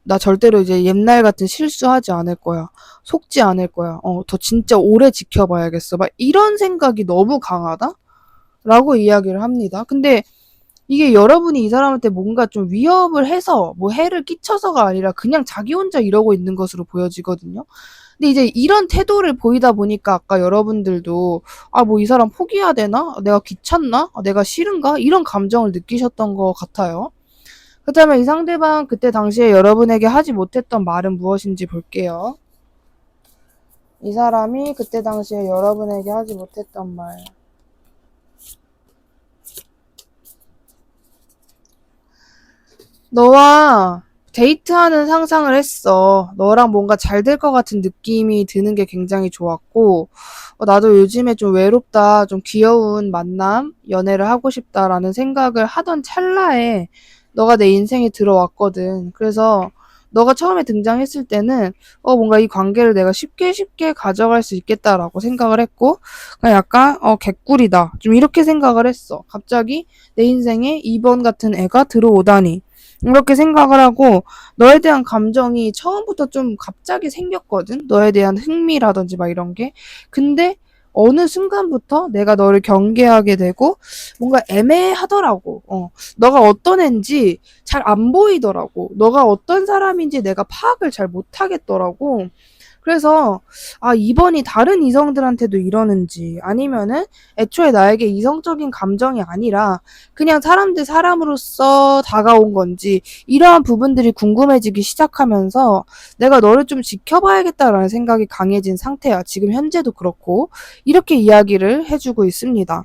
나 절대로 이제 옛날 같은 실수하지 않을 거야. 속지 않을 거야. 더 진짜 오래 지켜봐야겠어. 막 이런 생각이 너무 강하다? 라고 이야기를 합니다. 근데 이게 여러분이 이 사람한테 뭔가 좀 위협을 해서 뭐 해를 끼쳐서가 아니라 그냥 자기 혼자 이러고 있는 것으로 보여지거든요. 근데 이제 이런 태도를 보이다 보니까 아까 여러분들도 아, 뭐 이 사람 포기해야 되나? 내가 귀찮나? 내가 싫은가? 이런 감정을 느끼셨던 것 같아요. 그렇다면 이 상대방 그때 당시에 여러분에게 하지 못했던 말은 무엇인지 볼게요. 이 사람이 그때 당시에 여러분에게 하지 못했던 말. 너와 데이트하는 상상을 했어. 너랑 뭔가 잘 될 것 같은 느낌이 드는 게 굉장히 좋았고, 나도 요즘에 좀 외롭다, 좀 귀여운 만남, 연애를 하고 싶다라는 생각을 하던 찰나에 너가 내 인생에 들어왔거든. 그래서 너가 처음에 등장했을 때는 뭔가 이 관계를 내가 쉽게 쉽게 가져갈 수 있겠다라고 생각을 했고, 그냥 약간 개꿀이다. 좀 이렇게 생각을 했어. 갑자기 내 인생에 2번 같은 애가 들어오다니. 이렇게 생각을 하고 너에 대한 감정이 처음부터 좀 갑자기 생겼거든. 너에 대한 흥미라든지 막 이런 게. 근데 어느 순간부터 내가 너를 경계하게 되고 뭔가 애매하더라고. 너가 어떤 애인지 잘 안 보이더라고. 너가 어떤 사람인지 내가 파악을 잘 못하겠더라고. 그래서 아, 이번이 다른 이성들한테도 이러는지 아니면은 애초에 나에게 이성적인 감정이 아니라 그냥 사람 대 사람으로서 다가온 건지 이러한 부분들이 궁금해지기 시작하면서 내가 너를 좀 지켜봐야겠다라는 생각이 강해진 상태야. 지금 현재도 그렇고 이렇게 이야기를 해주고 있습니다.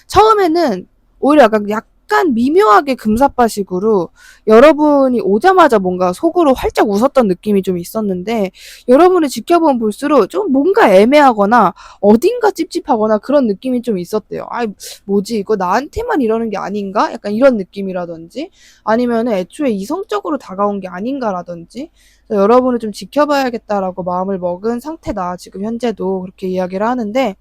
처음에는 오히려 약간 미묘하게 금사빠식으로 여러분이 오자마자 뭔가 속으로 활짝 웃었던 느낌이 좀 있었는데 여러분을 지켜보면 볼수록 좀 뭔가 애매하거나 어딘가 찝찝하거나 그런 느낌이 좀 있었대요. 아, 뭐지 이거 나한테만 이러는 게 아닌가? 약간 이런 느낌이라든지 아니면은 애초에 이성적으로 다가온 게 아닌가라든지 여러분을 좀 지켜봐야겠다라고 마음을 먹은 상태다. 지금 현재도 그렇게 이야기를 하는데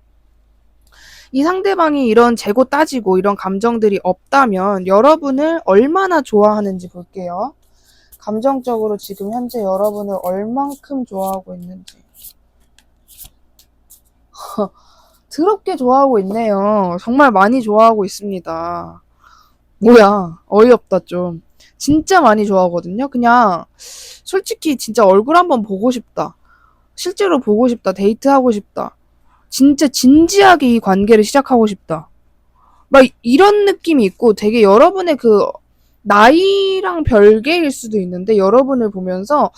이 상대방이 이런 재고 따지고 이런 감정들이 없다면 여러분을 얼마나 좋아하는지 볼게요. 감정적으로 지금 현재 여러분을 얼만큼 좋아하고 있는지. 더럽게 좋아하고 있네요. 정말 많이 좋아하고 있습니다. 뭐야, 어이없다 좀. 진짜 많이 좋아하거든요. 그냥 솔직히 진짜 얼굴 한번 보고 싶다. 실제로 보고 싶다. 데이트하고 싶다. 진짜 진지하게 이 관계를 시작하고 싶다. 막 이런 느낌이 있고 되게 여러분의 그 나이랑 별개일 수도 있는데 여러분을 보면서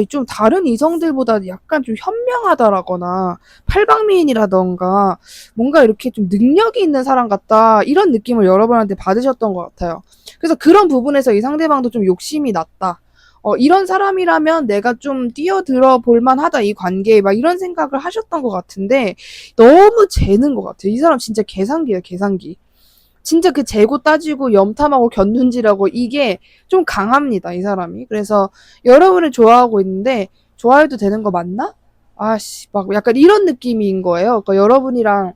좀 다른 이성들보다 약간 좀 현명하다라거나 팔방미인이라던가 뭔가 이렇게 좀 능력이 있는 사람 같다 이런 느낌을 여러분한테 받으셨던 것 같아요. 그래서 그런 부분에서 이 상대방도 좀 욕심이 났다. 이런 사람이라면 내가 좀 뛰어들어 볼만하다 이 관계에 막 이런 생각을 하셨던 것 같은데 너무 재는 것 같아요. 이 사람 진짜 계산기예요, 계산기. 진짜 그 재고 따지고 염탐하고 견눈질하고 이게 좀 강합니다, 이 사람이. 그래서 여러분을 좋아하고 있는데 좋아해도 되는 거 맞나? 아씨, 막 약간 이런 느낌인 거예요. 그러니까 여러분이랑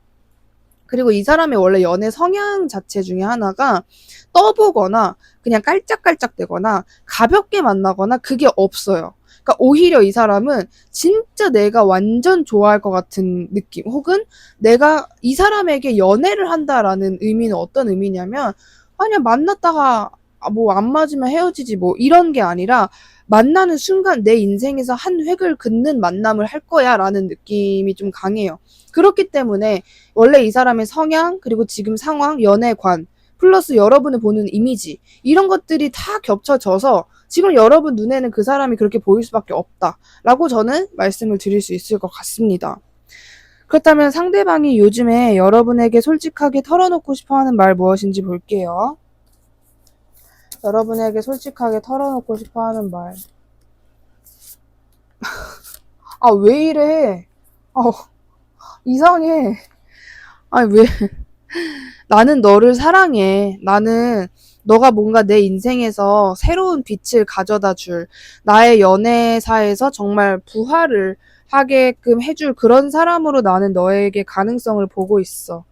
그리고 이 사람의 원래 연애 성향 자체 중에 하나가 떠보거나 그냥 깔짝깔짝대거나 가볍게 만나거나 그게 없어요. 그러니까 오히려 이 사람은 진짜 내가 완전 좋아할 것 같은 느낌 혹은 내가 이 사람에게 연애를 한다라는 의미는 어떤 의미냐면 그냥 만났다가 뭐 안 맞으면 헤어지지 뭐 이런 게 아니라 만나는 순간 내 인생에서 한 획을 긋는 만남을 할 거야 라는 느낌이 좀 강해요. 그렇기 때문에 원래 이 사람의 성향, 그리고 지금 상황, 연애관, 플러스 여러분을 보는 이미지, 이런 것들이 다 겹쳐져서 지금 여러분 눈에는 그 사람이 그렇게 보일 수밖에 없다라고 저는 말씀을 드릴 수 있을 것 같습니다. 그렇다면 상대방이 요즘에 여러분에게 솔직하게 털어놓고 싶어 하는 말 무엇인지 볼게요. 여러분에게 솔직하게 털어놓고 싶어 하는 말. 아, 왜 이래? 이상해. 아니, 왜. 나는 너를 사랑해. 나는 너가 뭔가 내 인생에서 새로운 빛을 가져다 줄, 나의 연애사에서 정말 부활을 하게끔 해줄 그런 사람으로 나는 너에게 가능성을 보고 있어.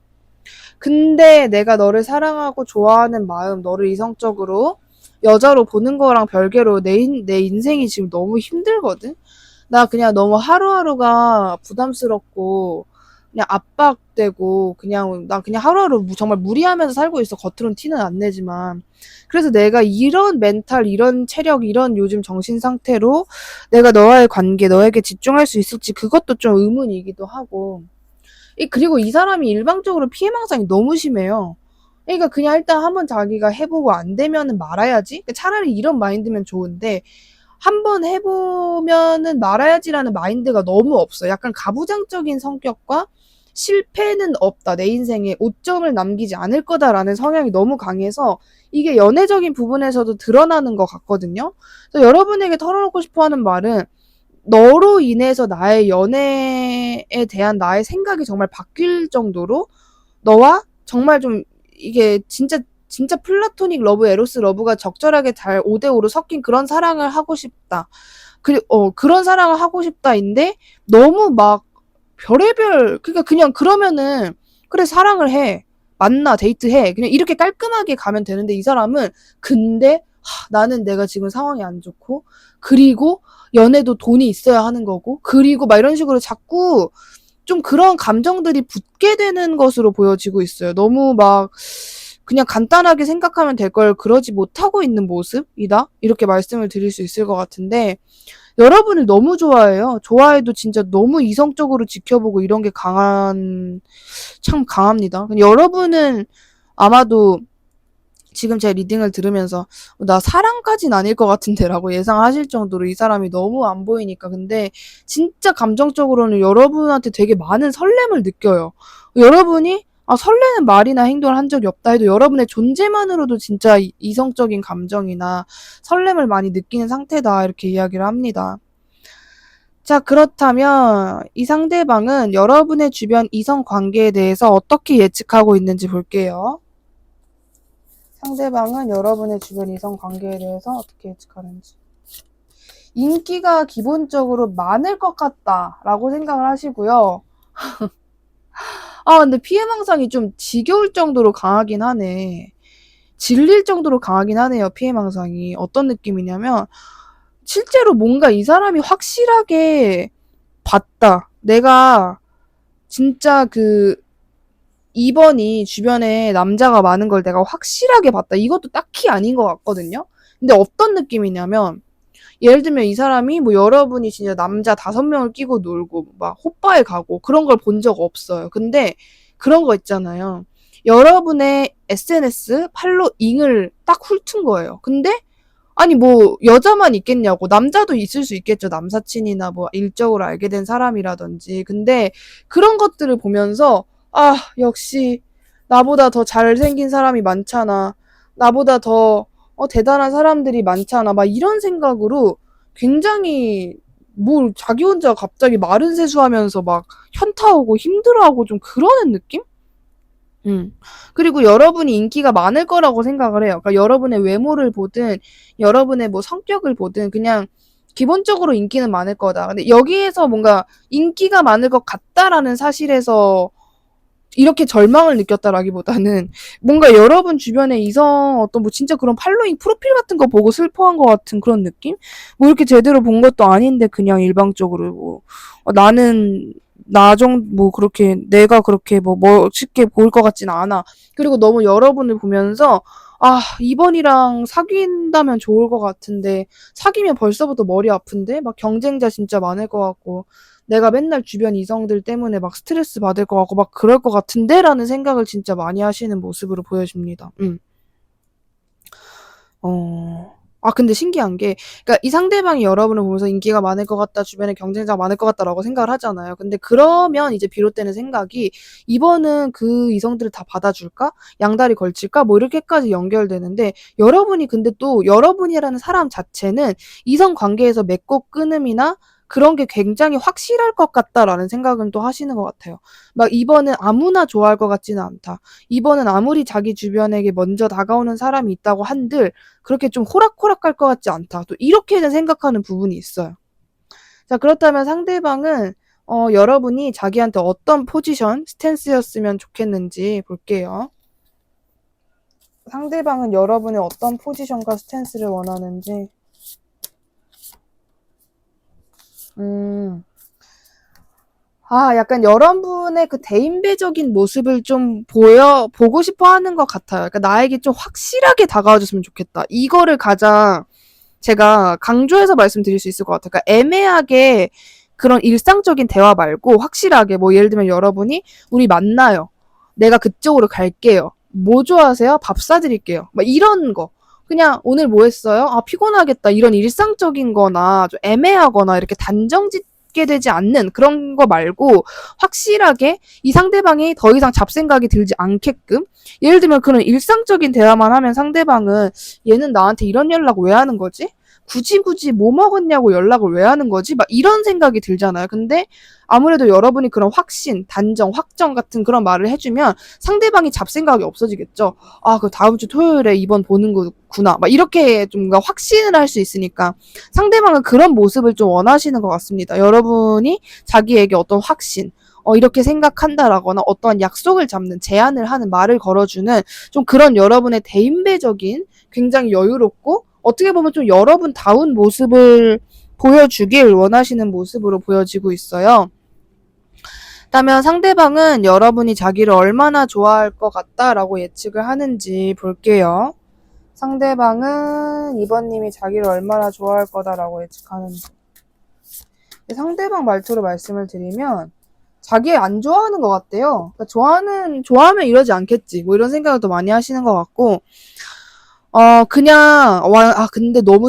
근데 내가 너를 사랑하고 좋아하는 마음, 너를 이성적으로 여자로 보는 거랑 별개로 내 인생이 지금 너무 힘들거든? 나 그냥 너무 하루하루가 부담스럽고 그냥 압박되고 그냥 나 그냥 하루하루 정말 무리하면서 살고 있어. 겉으론 티는 안 내지만. 그래서 내가 이런 멘탈, 이런 체력, 이런 요즘 정신 상태로 내가 너와의 관계, 너에게 집중할 수 있을지 그것도 좀 의문이기도 하고. 그리고 이 사람이 일방적으로 피해망상이 너무 심해요. 그러니까 그냥 일단 한번 자기가 해보고 안 되면은 말아야지. 차라리 이런 마인드면 좋은데 한번 해보면은 말아야지라는 마인드가 너무 없어. 약간 가부장적인 성격과 실패는 없다. 내 인생에 오점을 남기지 않을 거다라는 성향이 너무 강해서 이게 연애적인 부분에서도 드러나는 것 같거든요. 그래서 여러분에게 털어놓고 싶어 하는 말은 너로 인해서 나의 연애에 대한 나의 생각이 정말 바뀔 정도로 너와 정말 좀 이게 진짜 플라토닉 러브, 에로스 러브가 적절하게 잘 5대5로 섞인 그런 사랑을 하고 싶다. 그런 사랑을 하고 싶다인데 너무 막 별의별, 그러니까 그냥 그러면은 그래 사랑을 해. 만나, 데이트해. 그냥 이렇게 깔끔하게 가면 되는데 이 사람은 근데 나는 내가 지금 상황이 안 좋고 그리고 연애도 돈이 있어야 하는 거고 그리고 막 이런 식으로 자꾸 좀 그런 감정들이 붙게 되는 것으로 보여지고 있어요. 너무 막 그냥 간단하게 생각하면 될 걸 그러지 못하고 있는 모습이다? 이렇게 말씀을 드릴 수 있을 것 같은데 여러분을 너무 좋아해요. 좋아해도 진짜 너무 이성적으로 지켜보고 이런 게 참 강합니다. 여러분은 아마도 지금 제 리딩을 들으면서 나 사랑까진 아닐 것 같은데라고 예상하실 정도로 이 사람이 너무 안 보이니까. 근데 진짜 감정적으로는 여러분한테 되게 많은 설렘을 느껴요. 여러분이 설레는 말이나 행동을 한 적이 없다 해도 여러분의 존재만으로도 진짜 이성적인 감정이나 설렘을 많이 느끼는 상태다 이렇게 이야기를 합니다. 자, 그렇다면 이 상대방은 여러분의 주변 이성 관계에 대해서 어떻게 예측하고 있는지 볼게요. 상대방은 여러분의 주변 이성 관계에 대해서 어떻게 예측하는지. 인기가 기본적으로 많을 것 같다라고 생각을 하시고요. 근데 피해망상이 좀 지겨울 정도로 강하긴 하네. 질릴 정도로 강하긴 하네요, 피해망상이. 어떤 느낌이냐면, 실제로 뭔가 이 사람이 확실하게 봤다. 내가 진짜 2번이 주변에 남자가 많은 걸 내가 확실하게 봤다. 이것도 딱히 아닌 것 같거든요. 근데 어떤 느낌이냐면 예를 들면 이 사람이 뭐 여러분이 진짜 남자 5명을 끼고 놀고 막 호빠에 가고 그런 걸 본 적 없어요. 근데 그런 거 있잖아요. 여러분의 SNS 팔로잉을 딱 훑은 거예요. 근데 아니 뭐 여자만 있겠냐고 남자도 있을 수 있겠죠. 남사친이나 뭐 일적으로 알게 된 사람이라든지. 근데 그런 것들을 보면서 역시 나보다 더 잘생긴 사람이 많잖아. 나보다 더 대단한 사람들이 많잖아. 막 이런 생각으로 굉장히 뭘 자기 혼자 갑자기 마른 세수하면서 막 현타오고 힘들어하고 좀 그러는 느낌? 그리고 여러분이 인기가 많을 거라고 생각을 해요. 그러니까 여러분의 외모를 보든, 여러분의 뭐 성격을 보든, 그냥 기본적으로 인기는 많을 거다. 근데 여기에서 뭔가 인기가 많을 것 같다라는 사실에서 이렇게 절망을 느꼈다라기보다는 뭔가 여러분 주변에 이성 어떤 뭐 진짜 그런 팔로잉 프로필 같은 거 보고 슬퍼한 것 같은 그런 느낌? 뭐 이렇게 제대로 본 것도 아닌데 그냥 일방적으로 뭐 나는 뭐 그렇게 내가 그렇게 뭐 멋있게 보일 것 같진 않아. 그리고 너무 여러분을 보면서 이번이랑 사귄다면 좋을 것 같은데 사귀면 벌써부터 머리 아픈데 막 경쟁자 진짜 많을 것 같고 내가 맨날 주변 이성들 때문에 막 스트레스 받을 것 같고 막 그럴 것 같은데? 라는 생각을 진짜 많이 하시는 모습으로 보여집니다. 근데 신기한 게, 그러니까 이 상대방이 여러분을 보면서 인기가 많을 것 같다, 주변에 경쟁자가 많을 것 같다라고 생각을 하잖아요. 근데 그러면 이제 비롯되는 생각이, 이번은 그 이성들을 다 받아줄까? 양다리 걸칠까? 뭐 이렇게까지 연결되는데, 여러분이 근데 또 여러분이라는 사람 자체는 이성 관계에서 맺고 끊음이나 그런 게 굉장히 확실할 것 같다라는 생각은 또 하시는 것 같아요. 막 이번은 아무나 좋아할 것 같지는 않다. 이번은 아무리 자기 주변에게 먼저 다가오는 사람이 있다고 한들 그렇게 좀 호락호락할 것 같지 않다. 또 이렇게는 생각하는 부분이 있어요. 자, 그렇다면 상대방은 여러분이 자기한테 어떤 포지션, 스탠스였으면 좋겠는지 볼게요. 상대방은 여러분의 어떤 포지션과 스탠스를 원하는지. 약간 여러분의 그 대인배적인 모습을 좀 보고 싶어 하는 것 같아요. 그러니까 나에게 좀 확실하게 다가와 줬으면 좋겠다. 이거를 가장 제가 강조해서 말씀드릴 수 있을 것 같아요. 그러니까 애매하게 그런 일상적인 대화 말고 확실하게 뭐 예를 들면 여러분이 우리 만나요. 내가 그쪽으로 갈게요. 뭐 좋아하세요? 밥 사드릴게요. 막 이런 거. 그냥 오늘 뭐 했어요? 피곤하겠다. 이런 일상적인 거나 좀 애매하거나 이렇게 단정 짓게 되지 않는 그런 거 말고 확실하게 이 상대방이 더 이상 잡생각이 들지 않게끔 예를 들면 그런 일상적인 대화만 하면 상대방은 얘는 나한테 이런 연락 왜 하는 거지? 굳이 뭐 먹었냐고 연락을 왜 하는 거지? 막 이런 생각이 들잖아요. 근데 아무래도 여러분이 그런 확신, 단정, 확정 같은 그런 말을 해주면 상대방이 잡생각이 없어지겠죠. 그 다음 주 토요일에 이번 보는 거구나. 막 이렇게 좀 뭔가 확신을 할 수 있으니까 상대방은 그런 모습을 좀 원하시는 것 같습니다. 여러분이 자기에게 어떤 확신, 이렇게 생각한다라거나 어떠한 약속을 잡는 제안을 하는 말을 걸어주는 좀 그런 여러분의 대인배적인 굉장히 여유롭고 어떻게 보면 좀 여러분다운 모습을 보여주길 원하시는 모습으로 보여지고 있어요. 그렇다면 상대방은 여러분이 자기를 얼마나 좋아할 것 같다라고 예측을 하는지 볼게요. 상대방은 2번님이 자기를 얼마나 좋아할 거다라고 예측하는지. 상대방 말투로 말씀을 드리면 자기 안 좋아하는 것 같대요. 그러니까 좋아하면 이러지 않겠지. 뭐 이런 생각을 더 많이 하시는 것 같고, 근데 너무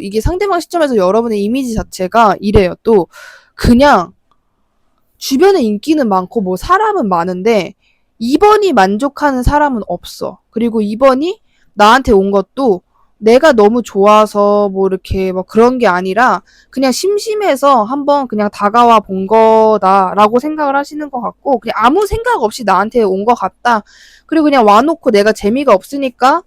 이게 상대방 시점에서 여러분의 이미지 자체가 이래요. 또, 그냥, 주변에 인기는 많고, 뭐, 사람은 많은데, 2번이 만족하는 사람은 없어. 그리고 2번이 나한테 온 것도 내가 너무 좋아서 뭐 이렇게 뭐 그런 게 아니라 그냥 심심해서 한번 그냥 다가와 본 거다라고 생각을 하시는 것 같고 그냥 아무 생각 없이 나한테 온 것 같다. 그리고 그냥 와놓고 내가 재미가 없으니까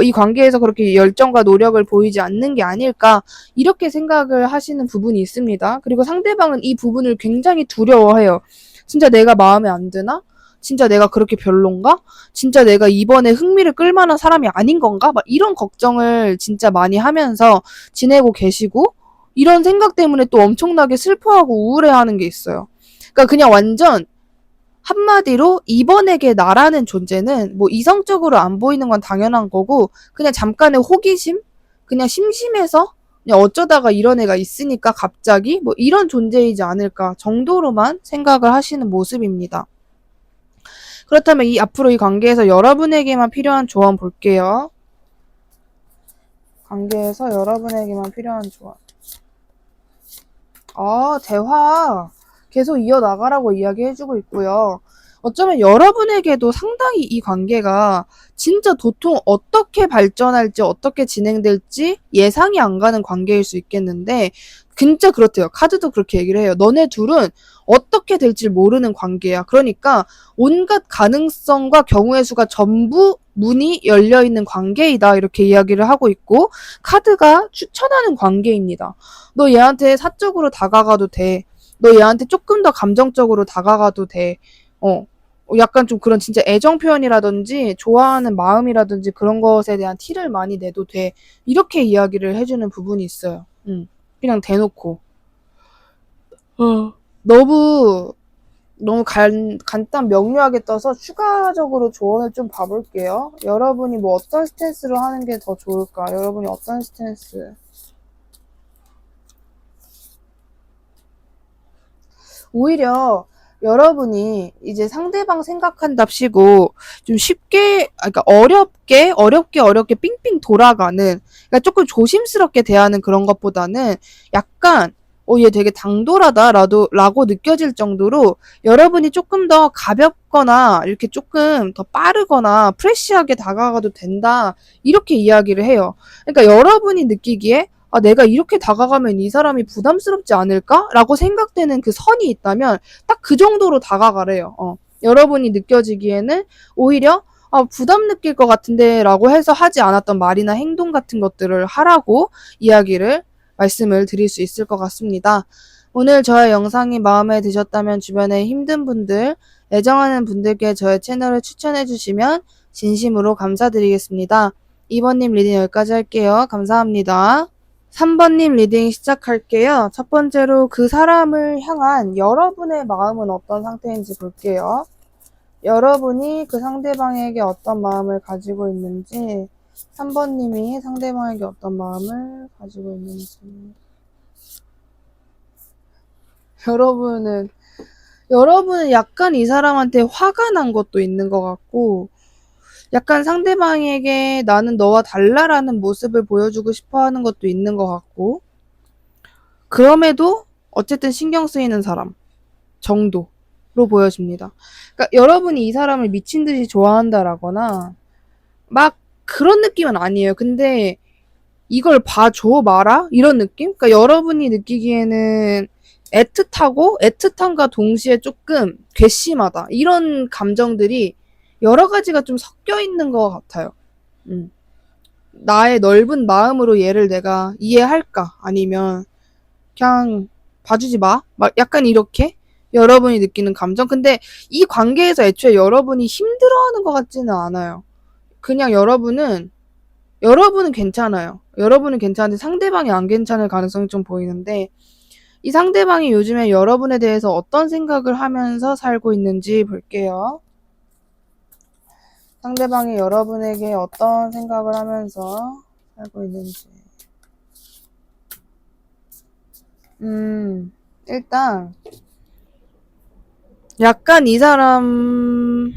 이 관계에서 그렇게 열정과 노력을 보이지 않는 게 아닐까 이렇게 생각을 하시는 부분이 있습니다. 그리고 상대방은 이 부분을 굉장히 두려워해요. 진짜 내가 마음에 안 드나? 진짜 내가 그렇게 별론가? 진짜 내가 이번에 흥미를 끌만한 사람이 아닌 건가? 막 이런 걱정을 진짜 많이 하면서 지내고 계시고 이런 생각 때문에 또 엄청나게 슬퍼하고 우울해하는 게 있어요. 그러니까 그냥 완전 한마디로 이번에게 나라는 존재는 뭐 이성적으로 안 보이는 건 당연한 거고 그냥 잠깐의 호기심? 그냥 심심해서 그냥 어쩌다가 이런 애가 있으니까 갑자기 뭐 이런 존재이지 않을까 정도로만 생각을 하시는 모습입니다. 그렇다면 앞으로 이 관계에서 여러분에게만 필요한 조언 볼게요. 관계에서 여러분에게만 필요한 조언. 대화 계속 이어나가라고 이야기해주고 있고요. 어쩌면 여러분에게도 상당히 이 관계가 진짜 도통 어떻게 발전할지 어떻게 진행될지 예상이 안 가는 관계일 수 있겠는데 진짜 그렇대요. 카드도 그렇게 얘기를 해요. 너네 둘은 어떻게 될지 모르는 관계야. 그러니까 온갖 가능성과 경우의 수가 전부 문이 열려있는 관계이다. 이렇게 이야기를 하고 있고 카드가 추천하는 관계입니다. 너 얘한테 사적으로 다가가도 돼. 너 얘한테 조금 더 감정적으로 다가가도 돼. 약간 좀 그런 진짜 애정 표현이라든지 좋아하는 마음이라든지 그런 것에 대한 티를 많이 내도 돼. 이렇게 이야기를 해주는 부분이 있어요. 그냥 대놓고. 너무 간단 명료하게 떠서 추가적으로 조언을 좀 봐볼게요. 여러분이 뭐 어떤 스탠스로 하는 게 더 좋을까? 여러분이 어떤 스탠스? 오히려 여러분이 이제 상대방 생각한답시고 좀 쉽게 그러니까 어렵게 삥삥 돌아가는 그러니까 조금 조심스럽게 대하는 그런 것보다는 약간 얘 되게 당돌하다라고 느껴질 정도로 여러분이 조금 더 가볍거나 이렇게 조금 더 빠르거나 프레시하게 다가가도 된다 이렇게 이야기를 해요. 그러니까 여러분이 느끼기에 내가 이렇게 다가가면 이 사람이 부담스럽지 않을까? 라고 생각되는 그 선이 있다면 딱 그 정도로 다가가래요. 여러분이 느껴지기에는 오히려 부담 느낄 것 같은데 라고 해서 하지 않았던 말이나 행동 같은 것들을 하라고 말씀을 드릴 수 있을 것 같습니다. 오늘 저의 영상이 마음에 드셨다면 주변에 힘든 분들, 애정하는 분들께 저의 채널을 추천해 주시면 진심으로 감사드리겠습니다. 2번님 리딩 여기까지 할게요. 감사합니다. 3번님 리딩 시작할게요. 첫 번째로 그 사람을 향한 여러분의 마음은 어떤 상태인지 볼게요. 여러분이 그 상대방에게 어떤 마음을 가지고 있는지, 3번님이 상대방에게 어떤 마음을 가지고 있는지. 여러분은 약간 이 사람한테 화가 난 것도 있는 것 같고, 약간 상대방에게 나는 너와 달라라는 모습을 보여주고 싶어 하는 것도 있는 것 같고, 그럼에도 어쨌든 신경 쓰이는 사람 정도로 보여집니다. 그러니까 여러분이 이 사람을 미친 듯이 좋아한다라거나 막 그런 느낌은 아니에요. 근데 이걸 봐줘 마라? 이런 느낌? 그러니까 여러분이 느끼기에는 애틋함과 동시에 조금 괘씸하다. 이런 감정들이 여러 가지가 좀 섞여 있는 것 같아요. 나의 넓은 마음으로 얘를 내가 이해할까? 아니면 그냥 봐주지 마? 막 약간 이렇게 여러분이 느끼는 감정? 근데 이 관계에서 애초에 여러분이 힘들어하는 것 같지는 않아요. 그냥 여러분은 괜찮아요. 여러분은 괜찮은데 상대방이 안 괜찮을 가능성이 좀 보이는데, 이 상대방이 요즘에 여러분에 대해서 어떤 생각을 하면서 살고 있는지 볼게요. 상대방이 여러분에게 어떤 생각을 하면서 살고 있는지. 일단 약간 이 사람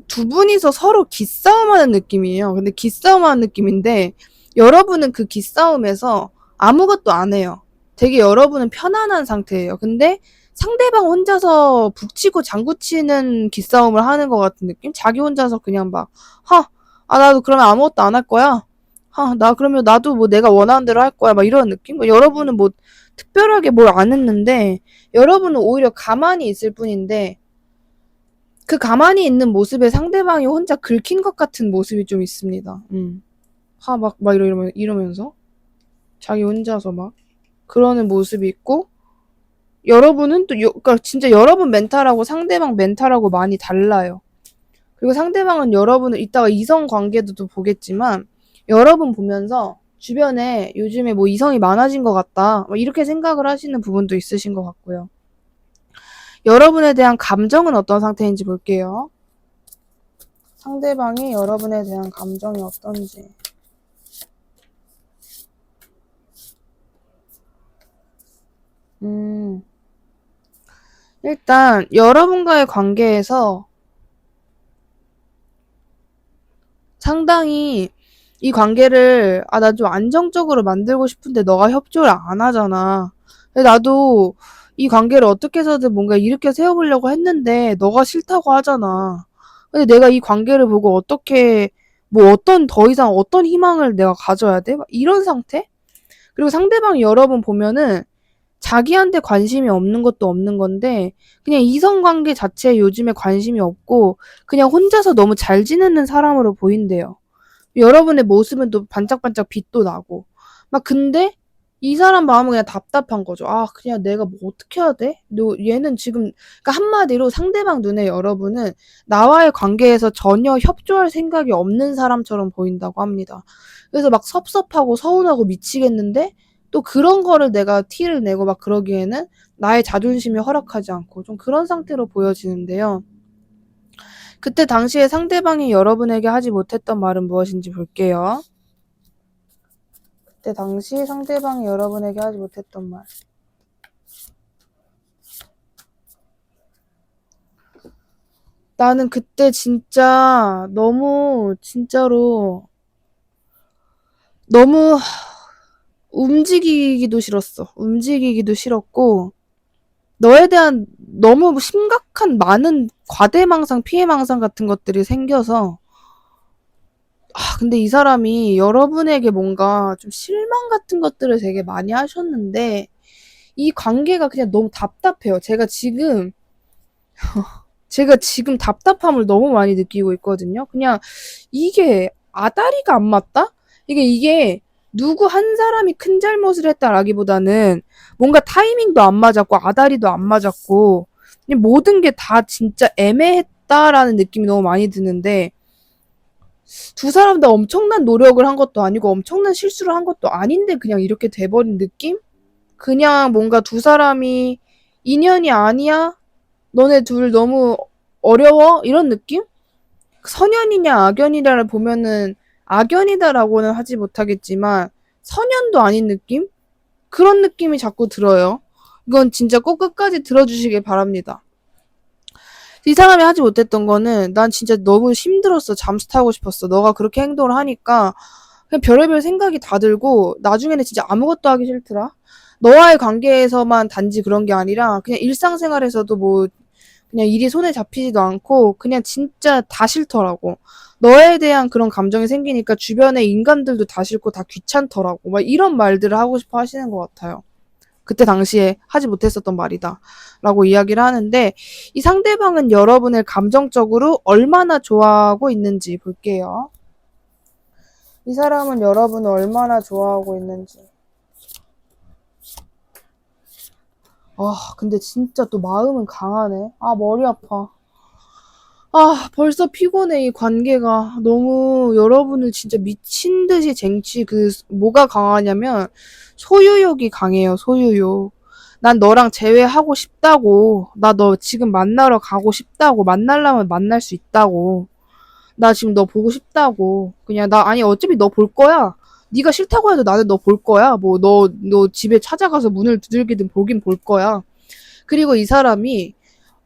두 분이서 서로 기싸움하는 느낌이에요. 근데 기싸움하는 느낌인데 여러분은 그 기싸움에서 아무것도 안 해요. 되게 여러분은 편안한 상태예요. 근데 상대방 혼자서 북치고 장구치는 기싸움을 하는 것 같은 느낌? 자기 혼자서 그냥 막, 나도 그러면 아무것도 안 할 거야. 그러면 나도 뭐 내가 원하는 대로 할 거야. 막 이런 느낌? 뭐 여러분은 뭐 특별하게 뭘 안 했는데, 여러분은 오히려 가만히 있을 뿐인데, 그 가만히 있는 모습에 상대방이 혼자 긁힌 것 같은 모습이 좀 있습니다. 이러면서. 자기 혼자서 막. 그러는 모습이 있고, 여러분은 또, 그러니까 진짜 여러분 멘탈하고 상대방 멘탈하고 많이 달라요. 그리고 상대방은 여러분을 이따가 이성 관계도 또 보겠지만, 여러분 보면서 주변에 요즘에 뭐 이성이 많아진 것 같다. 이렇게 생각을 하시는 부분도 있으신 것 같고요. 여러분에 대한 감정은 어떤 상태인지 볼게요. 상대방이 여러분에 대한 감정이 어떤지. 일단 여러분과의 관계에서 상당히 이 관계를 나 좀 안정적으로 만들고 싶은데 너가 협조를 안 하잖아. 근데 나도 이 관계를 어떻게 해서든 뭔가 일으켜 세워보려고 했는데 너가 싫다고 하잖아. 근데 내가 이 관계를 보고 어떻게 뭐 더 이상 어떤 희망을 내가 가져야 돼? 막 이런 상태? 그리고 상대방 여러분 보면은 자기한테 관심이 없는 것도 없는 건데 그냥 이성관계 자체에 요즘에 관심이 없고 그냥 혼자서 너무 잘 지내는 사람으로 보인대요. 여러분의 모습은 또 반짝반짝 빛도 나고 막 근데 이 사람 마음은 그냥 답답한 거죠. 그냥 내가 뭐 어떻게 해야 돼? 얘는 지금 그러니까 한마디로 상대방 눈에 여러분은 나와의 관계에서 전혀 협조할 생각이 없는 사람처럼 보인다고 합니다. 그래서 막 섭섭하고 서운하고 미치겠는데 또 그런 거를 내가 티를 내고 막 그러기에는 나의 자존심이 허락하지 않고 좀 그런 상태로 보여지는데요. 그때 당시에 상대방이 여러분에게 하지 못했던 말은 무엇인지 볼게요. 그때 당시 상대방이 여러분에게 하지 못했던 말. 나는 그때 진짜 진짜로 너무 움직이기도 싫었어. 움직이기도 싫었고 너에 대한 너무 심각한 많은 과대망상, 피해망상 같은 것들이 생겨서 근데 이 사람이 여러분에게 뭔가 좀 실망 같은 것들을 되게 많이 하셨는데 이 관계가 그냥 너무 답답해요. 제가 지금 답답함을 너무 많이 느끼고 있거든요. 그냥 이게 아다리가 안 맞다? 이게 누구 한 사람이 큰 잘못을 했다라기보다는 뭔가 타이밍도 안 맞았고 아다리도 안 맞았고 모든 게 다 진짜 애매했다라는 느낌이 너무 많이 드는데 두 사람 다 엄청난 노력을 한 것도 아니고 엄청난 실수를 한 것도 아닌데 그냥 이렇게 돼버린 느낌? 그냥 뭔가 두 사람이 인연이 아니야? 너네 둘 너무 어려워? 이런 느낌? 선연이냐 악연이냐를 보면은 악연이다라고는 하지 못하겠지만 선연도 아닌 느낌? 그런 느낌이 자꾸 들어요. 이건 진짜 꼭 끝까지 들어주시길 바랍니다. 이 사람이 하지 못했던 거는 난 진짜 너무 힘들었어. 잠수 타고 싶었어. 너가 그렇게 행동을 하니까 그냥 별의별 생각이 다 들고 나중에는 진짜 아무것도 하기 싫더라. 너와의 관계에서만 단지 그런 게 아니라 그냥 일상생활에서도 뭐 그냥 일이 손에 잡히지도 않고 그냥 진짜 다 싫더라고. 너에 대한 그런 감정이 생기니까 주변의 인간들도 다 싫고 다 귀찮더라고. 막 이런 말들을 하고 싶어 하시는 것 같아요. 그때 당시에 하지 못했었던 말이다. 라고 이야기를 하는데, 이 상대방은 여러분을 감정적으로 얼마나 좋아하고 있는지 볼게요. 이 사람은 여러분을 얼마나 좋아하고 있는지. 근데 진짜 또 마음은 강하네. 머리 아파. 벌써 피곤해, 이 관계가. 너무 여러분을 진짜 미친 듯이 뭐가 강하냐면, 소유욕이 강해요, 소유욕. 난 너랑 재회하고 싶다고. 나 너 지금 만나러 가고 싶다고. 만나려면 만날 수 있다고. 나 지금 너 보고 싶다고. 아니, 어차피 너 볼 거야. 네가 싫다고 해도 나는 너 볼 거야. 뭐, 너 집에 찾아가서 문을 두들기든 보긴 볼 거야. 그리고 이 사람이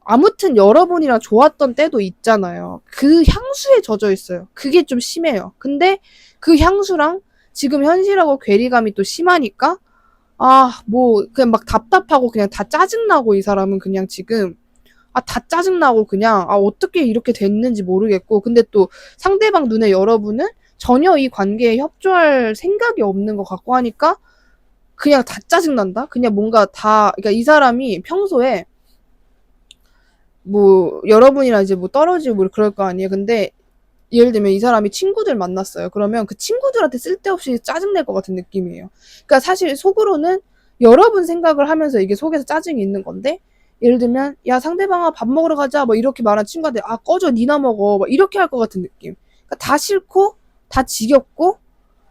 아무튼 여러분이랑 좋았던 때도 있잖아요. 그 향수에 젖어 있어요. 그게 좀 심해요. 근데 그 향수랑 지금 현실하고 괴리감이 또 심하니까 그냥 막 답답하고 그냥 다 짜증나고 이 사람은 그냥 지금 다 짜증나고 그냥 어떻게 이렇게 됐는지 모르겠고 근데 또 상대방 눈에 여러분은 전혀 이 관계에 협조할 생각이 없는 것 같고 하니까 그냥 다 짜증난다? 그냥 뭔가 그러니까 이 사람이 평소에 뭐 여러분이랑 이제 뭐 떨어지고 뭐 그럴 거 아니에요. 근데 예를 들면 이 사람이 친구들 만났어요. 그러면 그 친구들한테 쓸데없이 짜증낼 것 같은 느낌이에요. 그러니까 사실 속으로는 여러분 생각을 하면서 이게 속에서 짜증이 있는 건데 예를 들면 야 상대방아 밥 먹으러 가자 뭐 이렇게 말한 친구한테 꺼져 니나 먹어 막 이렇게 할 것 같은 느낌. 그러니까 다 싫고 다 지겹고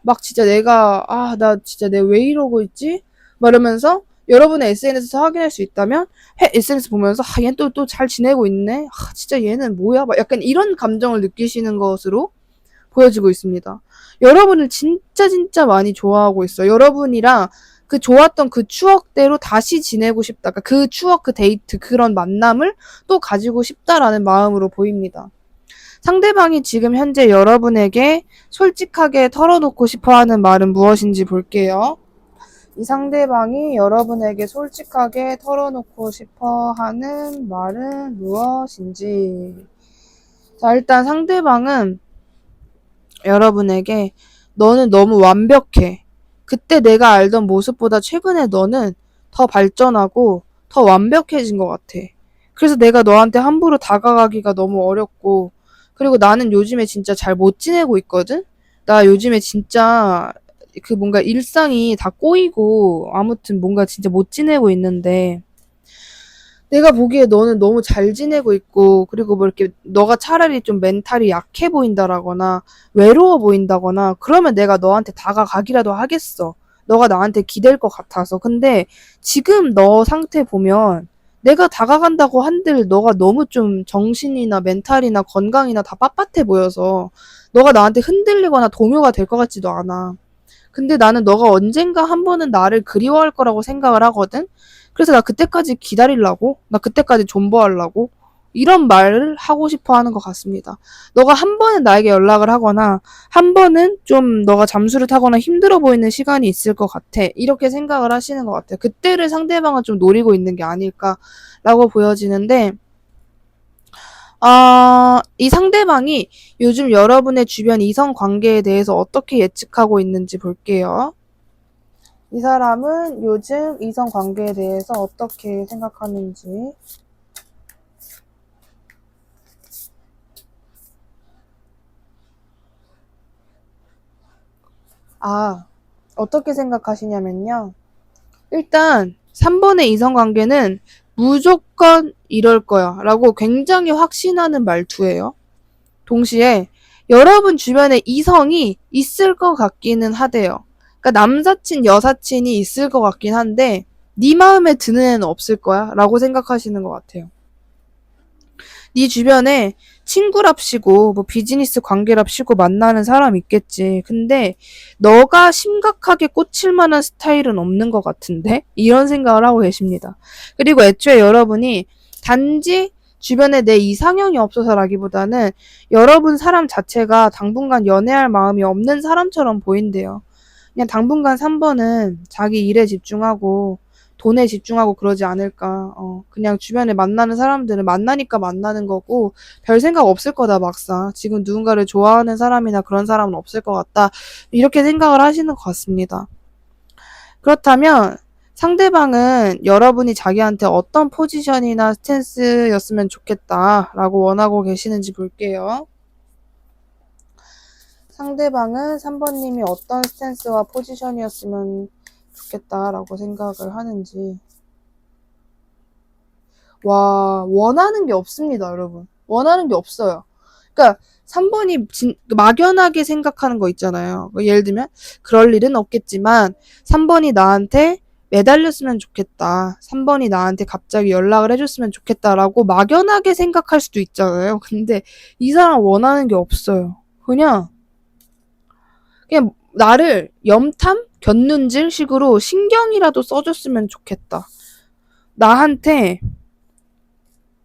막 진짜 나 진짜 내가 왜 이러고 있지? 막 이러면서 여러분의 SNS에서 확인할 수 있다면 SNS 보면서 얘는 또 잘 지내고 있네. 진짜 얘는 뭐야? 막 약간 이런 감정을 느끼시는 것으로 보여지고 있습니다. 여러분을 진짜 진짜 많이 좋아하고 있어요. 여러분이랑 그 좋았던 그 추억대로 다시 지내고 싶다. 그러니까 그 추억, 그 데이트, 그런 만남을 또 가지고 싶다라는 마음으로 보입니다. 상대방이 지금 현재 여러분에게 솔직하게 털어놓고 싶어 하는 말은 무엇인지 볼게요. 이 상대방이 여러분에게 솔직하게 털어놓고 싶어 하는 말은 무엇인지. 자, 일단 상대방은 여러분에게 너는 너무 완벽해. 그때 내가 알던 모습보다 최근에 너는 더 발전하고 더 완벽해진 것 같아. 그래서 내가 너한테 함부로 다가가기가 너무 어렵고, 그리고 나는 요즘에 진짜 잘 못 지내고 있거든? 나 요즘에 진짜 그 뭔가 일상이 다 꼬이고, 아무튼 뭔가 진짜 못 지내고 있는데, 내가 보기에 너는 너무 잘 지내고 있고, 그리고 뭐 이렇게 너가 차라리 좀 멘탈이 약해 보인다라거나, 외로워 보인다거나, 그러면 내가 너한테 다가가기라도 하겠어. 너가 나한테 기댈 것 같아서. 근데 지금 너 상태 보면 내가 다가간다고 한들 너가 너무 좀 정신이나 멘탈이나 건강이나 다 빳빳해 보여서 너가 나한테 흔들리거나 동요가 될 것 같지도 않아. 근데 나는 너가 언젠가 한 번은 나를 그리워할 거라고 생각을 하거든? 그래서 나 그때까지 기다리려고? 나 그때까지 존버하려고? 이런 말을 하고 싶어 하는 것 같습니다. 너가 한 번은 나에게 연락을 하거나, 한 번은 좀 너가 잠수를 타거나 힘들어 보이는 시간이 있을 것 같아. 이렇게 생각을 하시는 것 같아요. 그때를 상대방은 좀 노리고 있는 게 아닐까라고 보여지는데, 이 상대방이 요즘 여러분의 주변 이성 관계에 대해서 어떻게 예측하고 있는지 볼게요. 이 사람은 요즘 이성 관계에 대해서 어떻게 생각하는지. 어떻게 생각하시냐면요. 일단 3번의 이성 관계는 무조건 이럴 거야 라고 굉장히 확신하는 말투예요. 동시에 여러분 주변에 이성이 있을 것 같기는 하대요. 그러니까 남사친, 여사친이 있을 것 같긴 한데 네 마음에 드는 애는 없을 거야 라고 생각하시는 것 같아요. 네 주변에 친구랍시고 뭐 비즈니스 관계랍시고 만나는 사람 있겠지. 근데 너가 심각하게 꽂힐 만한 스타일은 없는 것 같은데? 이런 생각을 하고 계십니다. 그리고 애초에 여러분이 단지 주변에 내 이상형이 없어서라기보다는 여러분 사람 자체가 당분간 연애할 마음이 없는 사람처럼 보인대요. 그냥 당분간 3번은 자기 일에 집중하고 돈에 집중하고 그러지 않을까. 그냥 주변에 만나는 사람들은 만나니까 만나는 거고 별 생각 없을 거다 막상. 지금 누군가를 좋아하는 사람이나 그런 사람은 없을 것 같다. 이렇게 생각을 하시는 것 같습니다. 그렇다면 상대방은 여러분이 자기한테 어떤 포지션이나 스탠스였으면 좋겠다라고 원하고 계시는지 볼게요. 상대방은 3번님이 어떤 스탠스와 포지션이었으면 좋겠다라고 생각을 하는지. 와, 원하는 게 없습니다, 여러분. 원하는 게 없어요. 그러니까 3번이 막연하게 생각하는 거 있잖아요. 예를 들면 그럴 일은 없겠지만 3번이 나한테 매달렸으면 좋겠다. 3번이 나한테 갑자기 연락을 해줬으면 좋겠다라고 막연하게 생각할 수도 있잖아요. 근데 이 사람 원하는 게 없어요. 그냥 나를 염탐? 곁눈질 식으로 신경이라도 써줬으면 좋겠다. 나한테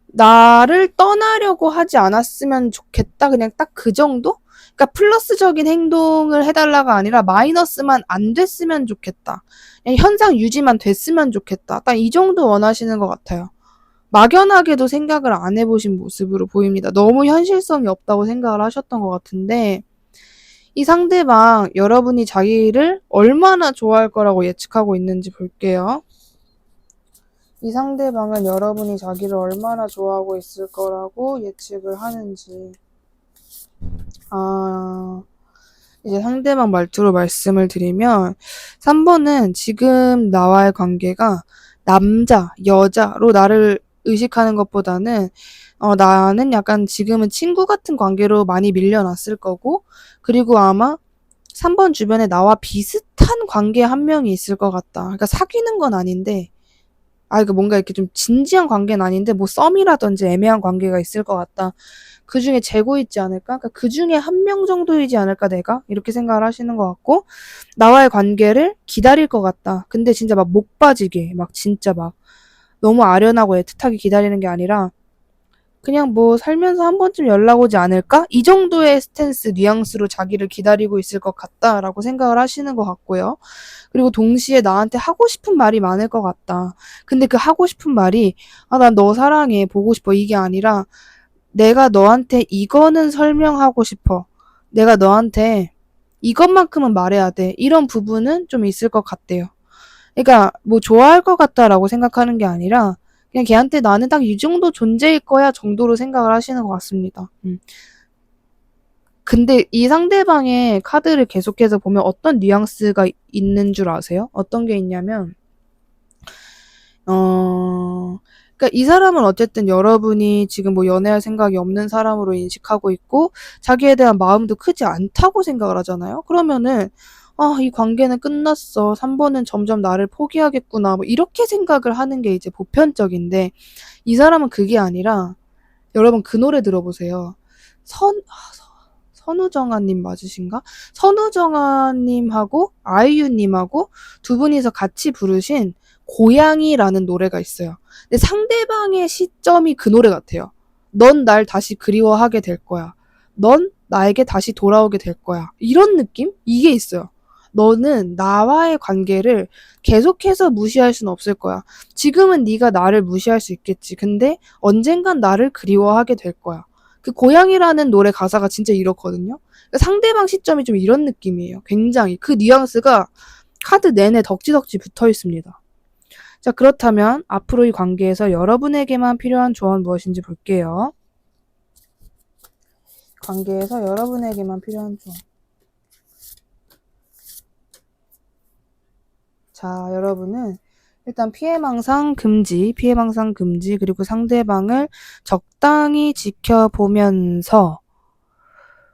나를 떠나려고 하지 않았으면 좋겠다. 그냥 딱 그 정도? 그러니까 플러스적인 행동을 해달라가 아니라 마이너스만 안 됐으면 좋겠다. 그냥 현상 유지만 됐으면 좋겠다. 딱 이 정도 원하시는 것 같아요. 막연하게도 생각을 안 해보신 모습으로 보입니다. 너무 현실성이 없다고 생각을 하셨던 것 같은데 이 상대방 여러분이 자기를 얼마나 좋아할 거라고 예측하고 있는지 볼게요. 이 상대방은 여러분이 자기를 얼마나 좋아하고 있을 거라고 예측을 하는지. 이제 상대방 말투로 말씀을 드리면 3번은 지금 나와의 관계가 남자, 여자로 나를 의식하는 것보다는 나는 약간 지금은 친구 같은 관계로 많이 밀려났을 거고 그리고 아마 3번 주변에 나와 비슷한 관계 한 명이 있을 것 같다. 그러니까 사귀는 건 아닌데 이거 뭔가 이렇게 좀 진지한 관계는 아닌데 뭐 썸이라든지 애매한 관계가 있을 것 같다. 그 중에 재고 있지 않을까? 그러니까 그 중에 한 명 정도이지 않을까 내가? 이렇게 생각을 하시는 것 같고 나와의 관계를 기다릴 것 같다. 근데 진짜 막 목 빠지게 막 진짜 막 너무 아련하고 애틋하게 기다리는 게 아니라 그냥 뭐 살면서 한 번쯤 연락 오지 않을까? 이 정도의 스탠스, 뉘앙스로 자기를 기다리고 있을 것 같다라고 생각을 하시는 것 같고요. 그리고 동시에 나한테 하고 싶은 말이 많을 것 같다. 근데 그 하고 싶은 말이 난 너 사랑해, 보고 싶어 이게 아니라 내가 너한테 이거는 설명하고 싶어. 내가 너한테 이것만큼은 말해야 돼. 이런 부분은 좀 있을 것 같대요. 그러니까 뭐 좋아할 것 같다라고 생각하는 게 아니라 그냥 걔한테 나는 딱 이 정도 존재일 거야 정도로 생각을 하시는 것 같습니다. 근데 이 상대방의 카드를 계속해서 보면 어떤 뉘앙스가 있는 줄 아세요? 어떤 게 있냐면 그러니까 이 사람은 어쨌든 여러분이 지금 뭐 연애할 생각이 없는 사람으로 인식하고 있고 자기에 대한 마음도 크지 않다고 생각을 하잖아요. 그러면은 이 관계는 끝났어. 3번은 점점 나를 포기하겠구나. 뭐 이렇게 생각을 하는 게 이제 보편적인데 이 사람은 그게 아니라 여러분 그 노래 들어보세요. 선우정아님 맞으신가? 선우정아님하고 아이유님하고 두 분이서 같이 부르신 고양이라는 노래가 있어요. 근데 상대방의 시점이 그 노래 같아요. 넌 날 다시 그리워하게 될 거야. 넌 나에게 다시 돌아오게 될 거야. 이런 느낌? 이게 있어요. 너는 나와의 관계를 계속해서 무시할 수는 없을 거야. 지금은 네가 나를 무시할 수 있겠지. 근데 언젠간 나를 그리워하게 될 거야. 그 고양이라는 노래 가사가 진짜 이렇거든요. 그러니까 상대방 시점이 좀 이런 느낌이에요. 굉장히 그 뉘앙스가 카드 내내 덕지덕지 붙어 있습니다. 자, 그렇다면 앞으로 이 관계에서 여러분에게만 필요한 조언 무엇인지 볼게요. 관계에서 여러분에게만 필요한 조언. 자, 여러분은 일단 피해망상 금지, 그리고 상대방을 적당히 지켜보면서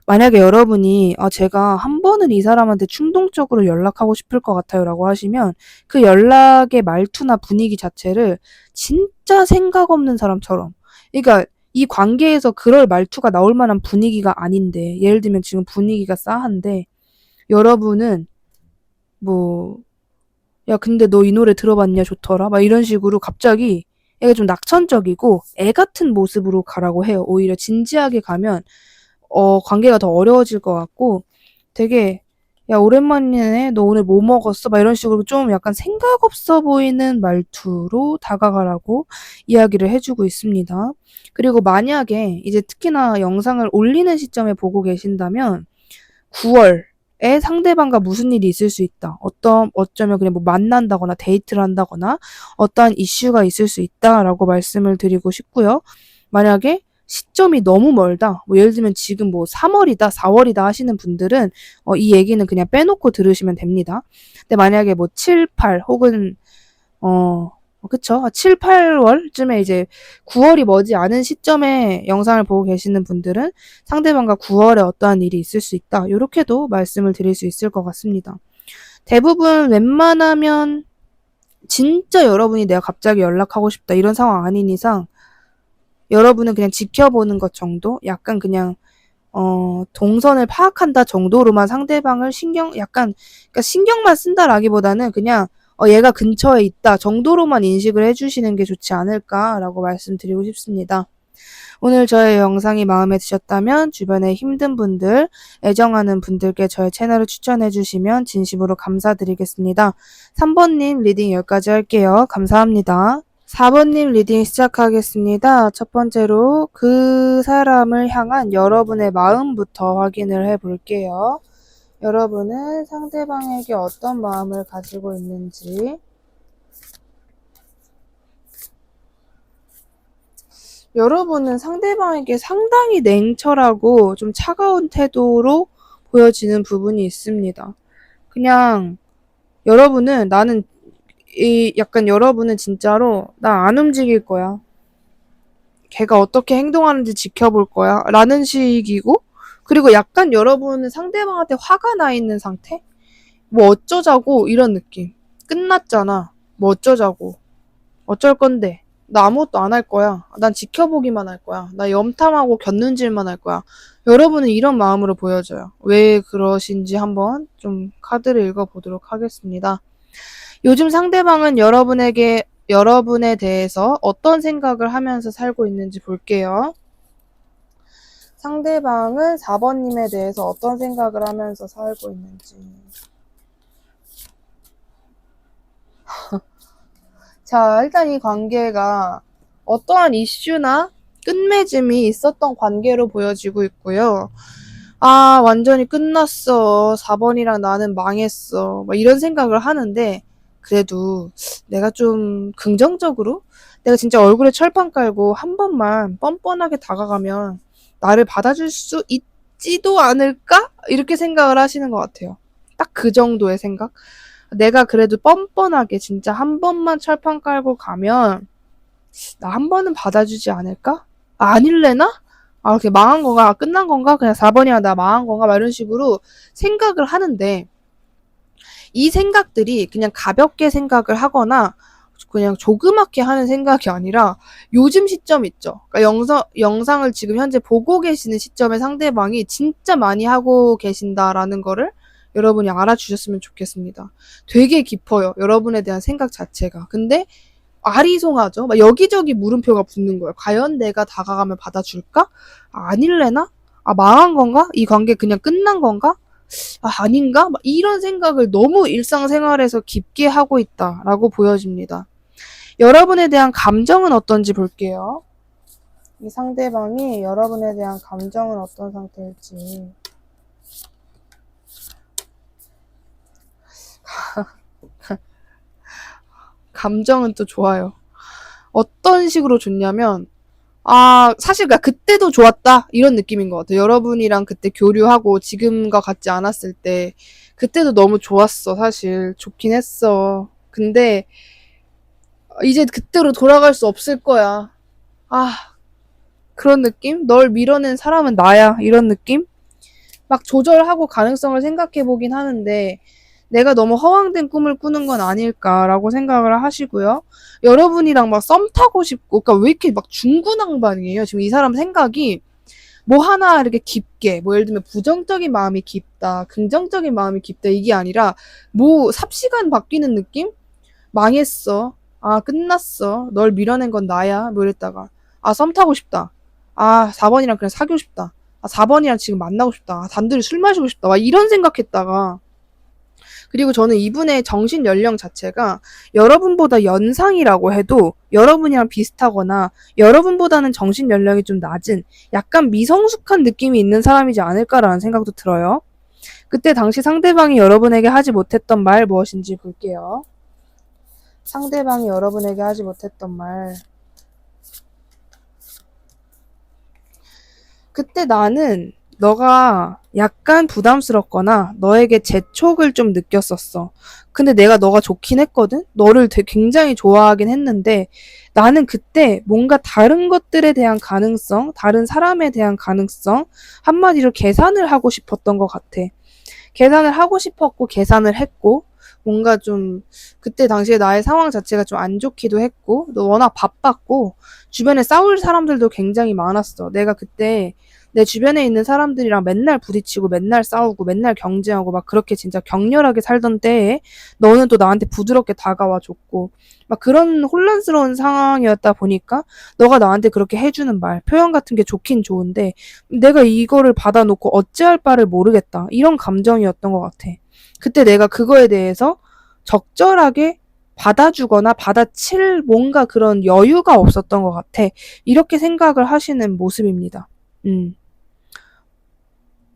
만약에 여러분이 제가 한 번은 이 사람한테 충동적으로 연락하고 싶을 것 같아요 라고 하시면 그 연락의 말투나 분위기 자체를 진짜 생각 없는 사람처럼, 그러니까 이 관계에서 그럴 말투가 나올 만한 분위기가 아닌데, 예를 들면 지금 분위기가 싸한데 여러분은 뭐 야 근데 너 이 노래 들어봤냐 좋더라 막 이런 식으로 갑자기 애가 좀 낙천적이고 애 같은 모습으로 가라고 해요. 오히려 진지하게 가면 관계가 더 어려워질 것 같고, 되게 야 오랜만이네 너 오늘 뭐 먹었어 막 이런 식으로 좀 약간 생각 없어 보이는 말투로 다가가라고 이야기를 해주고 있습니다. 그리고 만약에 이제 특히나 영상을 올리는 시점에 보고 계신다면 9월에 상대방과 무슨 일이 있을 수 있다. 어쩌면 그냥 뭐 만난다거나 데이트를 한다거나 어떠한 이슈가 있을 수 있다라고 말씀을 드리고 싶고요. 만약에 시점이 너무 멀다. 뭐 예를 들면 지금 뭐 3월이다, 4월이다 하시는 분들은 이 얘기는 그냥 빼놓고 들으시면 됩니다. 근데 만약에 뭐 7, 8 혹은 그쵸. 7, 8월쯤에 이제 9월이 머지 않은 시점에 영상을 보고 계시는 분들은 상대방과 9월에 어떠한 일이 있을 수 있다. 요렇게도 말씀을 드릴 수 있을 것 같습니다. 대부분 웬만하면 진짜 여러분이 내가 갑자기 연락하고 싶다 이런 상황 아닌 이상 여러분은 그냥 지켜보는 것 정도? 약간 그냥 동선을 파악한다 정도로만 상대방을 그러니까 신경만 쓴다라기보다는 그냥 얘가 근처에 있다 정도로만 인식을 해주시는 게 좋지 않을까라고 말씀드리고 싶습니다. 오늘 저의 영상이 마음에 드셨다면 주변에 힘든 분들, 애정하는 분들께 저의 채널을 추천해 주시면 진심으로 감사드리겠습니다. 3번님 리딩 여기까지 할게요. 감사합니다. 4번님 리딩 시작하겠습니다. 첫 번째로 그 사람을 향한 여러분의 마음부터 확인을 해볼게요. 여러분은 상대방에게 어떤 마음을 가지고 있는지, 여러분은 상대방에게 상당히 냉철하고 좀 차가운 태도로 보여지는 부분이 있습니다. 그냥 여러분은 약간 여러분은 진짜로 나 안 움직일 거야. 걔가 어떻게 행동하는지 지켜볼 거야. 라는 식이고, 그리고 약간 여러분은 상대방한테 화가 나 있는 상태? 뭐 어쩌자고 이런 느낌. 끝났잖아. 뭐 어쩌자고. 어쩔 건데. 나 아무것도 안 할 거야. 난 지켜보기만 할 거야. 나 염탐하고 곁눈질만 할 거야. 여러분은 이런 마음으로 보여져요. 왜 그러신지 한번 좀 카드를 읽어보도록 하겠습니다. 요즘 상대방은 여러분에 대해서 어떤 생각을 하면서 살고 있는지 볼게요. 상대방은 4번님에 대해서 어떤 생각을 하면서 살고 있는지. 자, 일단 이 관계가 어떠한 이슈나 끝맺음이 있었던 관계로 보여지고 있고요. 아, 완전히 끝났어. 4번이랑 나는 망했어. 막 이런 생각을 하는데, 그래도 내가 좀 긍정적으로, 내가 진짜 얼굴에 철판 깔고 한 번만 뻔뻔하게 다가가면 나를 받아줄 수 있지도 않을까? 이렇게 생각을 하시는 것 같아요. 딱 그 정도의 생각? 내가 그래도 뻔뻔하게 진짜 한 번만 철판 깔고 가면 나 한 번은 받아주지 않을까? 아닐래나? 이렇게 망한 건가? 끝난 건가? 그냥 4번이야 나 망한 건가? 막 이런 식으로 생각을 하는데, 이 생각들이 그냥 가볍게 생각을 하거나 그냥 조그맣게 하는 생각이 아니라 요즘 시점 있죠. 그러니까 영상을 지금 현재 보고 계시는 시점에 상대방이 진짜 많이 하고 계신다라는 거를 여러분이 알아주셨으면 좋겠습니다. 되게 깊어요. 여러분에 대한 생각 자체가. 근데 아리송하죠. 막 여기저기 물음표가 붙는 거예요. 과연 내가 다가가면 받아줄까? 아닐래나? 망한 건가? 이 관계 그냥 끝난 건가? 아닌가? 막 이런 생각을 너무 일상생활에서 깊게 하고 있다라고 보여집니다. 여러분에 대한 감정은 어떤지 볼게요. 이 상대방이 여러분에 대한 감정은 어떤 상태일지. 감정은 또 좋아요. 어떤 식으로 좋냐면, 사실 그때도 좋았다 이런 느낌인 것 같아요. 여러분이랑 그때 교류하고 지금과 같지 않았을 때 그때도 너무 좋았어. 사실 좋긴 했어. 근데 이제 그때로 돌아갈 수 없을 거야. 그런 느낌? 널 밀어낸 사람은 나야 이런 느낌? 막 조절하고 가능성을 생각해 보긴 하는데 내가 너무 허황된 꿈을 꾸는 건 아닐까라고 생각을 하시고요. 여러분이랑 막 썸 타고 싶고, 그러니까 왜 이렇게 막 중구난방이에요? 지금 이 사람 생각이 뭐 하나 이렇게 깊게, 뭐 예를 들면 부정적인 마음이 깊다, 긍정적인 마음이 깊다, 이게 아니라 뭐 삽시간 바뀌는 느낌? 망했어. 아, 끝났어. 널 밀어낸 건 나야. 뭐 이랬다가. 아, 썸 타고 싶다. 아, 4번이랑 그냥 사귀고 싶다. 아, 4번이랑 지금 만나고 싶다. 아, 단둘이 술 마시고 싶다. 막 이런 생각했다가. 그리고 저는 이분의 정신 연령 자체가 여러분보다 연상이라고 해도 여러분이랑 비슷하거나 여러분보다는 정신 연령이 좀 낮은 약간 미성숙한 느낌이 있는 사람이지 않을까라는 생각도 들어요. 그때 당시 상대방이 여러분에게 하지 못했던 말 무엇인지 볼게요. 상대방이 여러분에게 하지 못했던 말. 그때 나는 너가 약간 부담스럽거나 너에게 재촉을 좀 느꼈었어. 근데 내가 너가 좋긴 했거든? 너를 굉장히 좋아하긴 했는데 나는 그때 뭔가 다른 것들에 대한 가능성, 다른 사람에 대한 가능성, 한마디로 계산을 하고 싶었던 것 같아. 계산을 하고 싶었고 계산을 했고 뭔가 좀 그때 당시에 나의 상황 자체가 좀 안 좋기도 했고 또 워낙 바빴고 주변에 싸울 사람들도 굉장히 많았어. 내가 그때 내 주변에 있는 사람들이랑 맨날 부딪히고 맨날 싸우고 맨날 경쟁하고 막 그렇게 진짜 격렬하게 살던 때에 너는 또 나한테 부드럽게 다가와 줬고 막 그런 혼란스러운 상황이었다 보니까 너가 나한테 그렇게 해주는 말, 표현 같은 게 좋긴 좋은데 내가 이거를 받아놓고 어찌할 바를 모르겠다. 이런 감정이었던 것 같아. 그때 내가 그거에 대해서 적절하게 받아주거나 받아칠 뭔가 그런 여유가 없었던 것 같아. 이렇게 생각을 하시는 모습입니다. 음.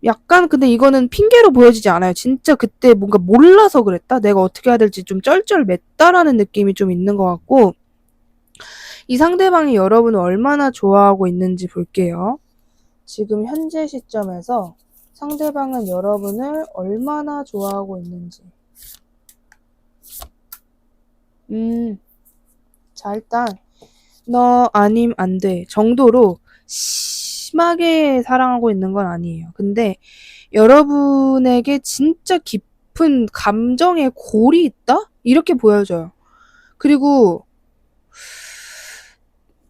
약간 근데 이거는 핑계로 보여지지 않아요. 진짜 그때 뭔가 몰라서 그랬다? 내가 어떻게 해야 될지 좀 쩔쩔맸다라는 느낌이 좀 있는 것 같고 이 상대방이 여러분을 얼마나 좋아하고 있는지 볼게요. 지금 현재 시점에서 상대방은 여러분을 얼마나 좋아하고 있는지. 자, 일단, 너 아님 안 돼. 정도로 심하게 사랑하고 있는 건 아니에요. 근데 여러분에게 진짜 깊은 감정의 골이 있다? 이렇게 보여져요. 그리고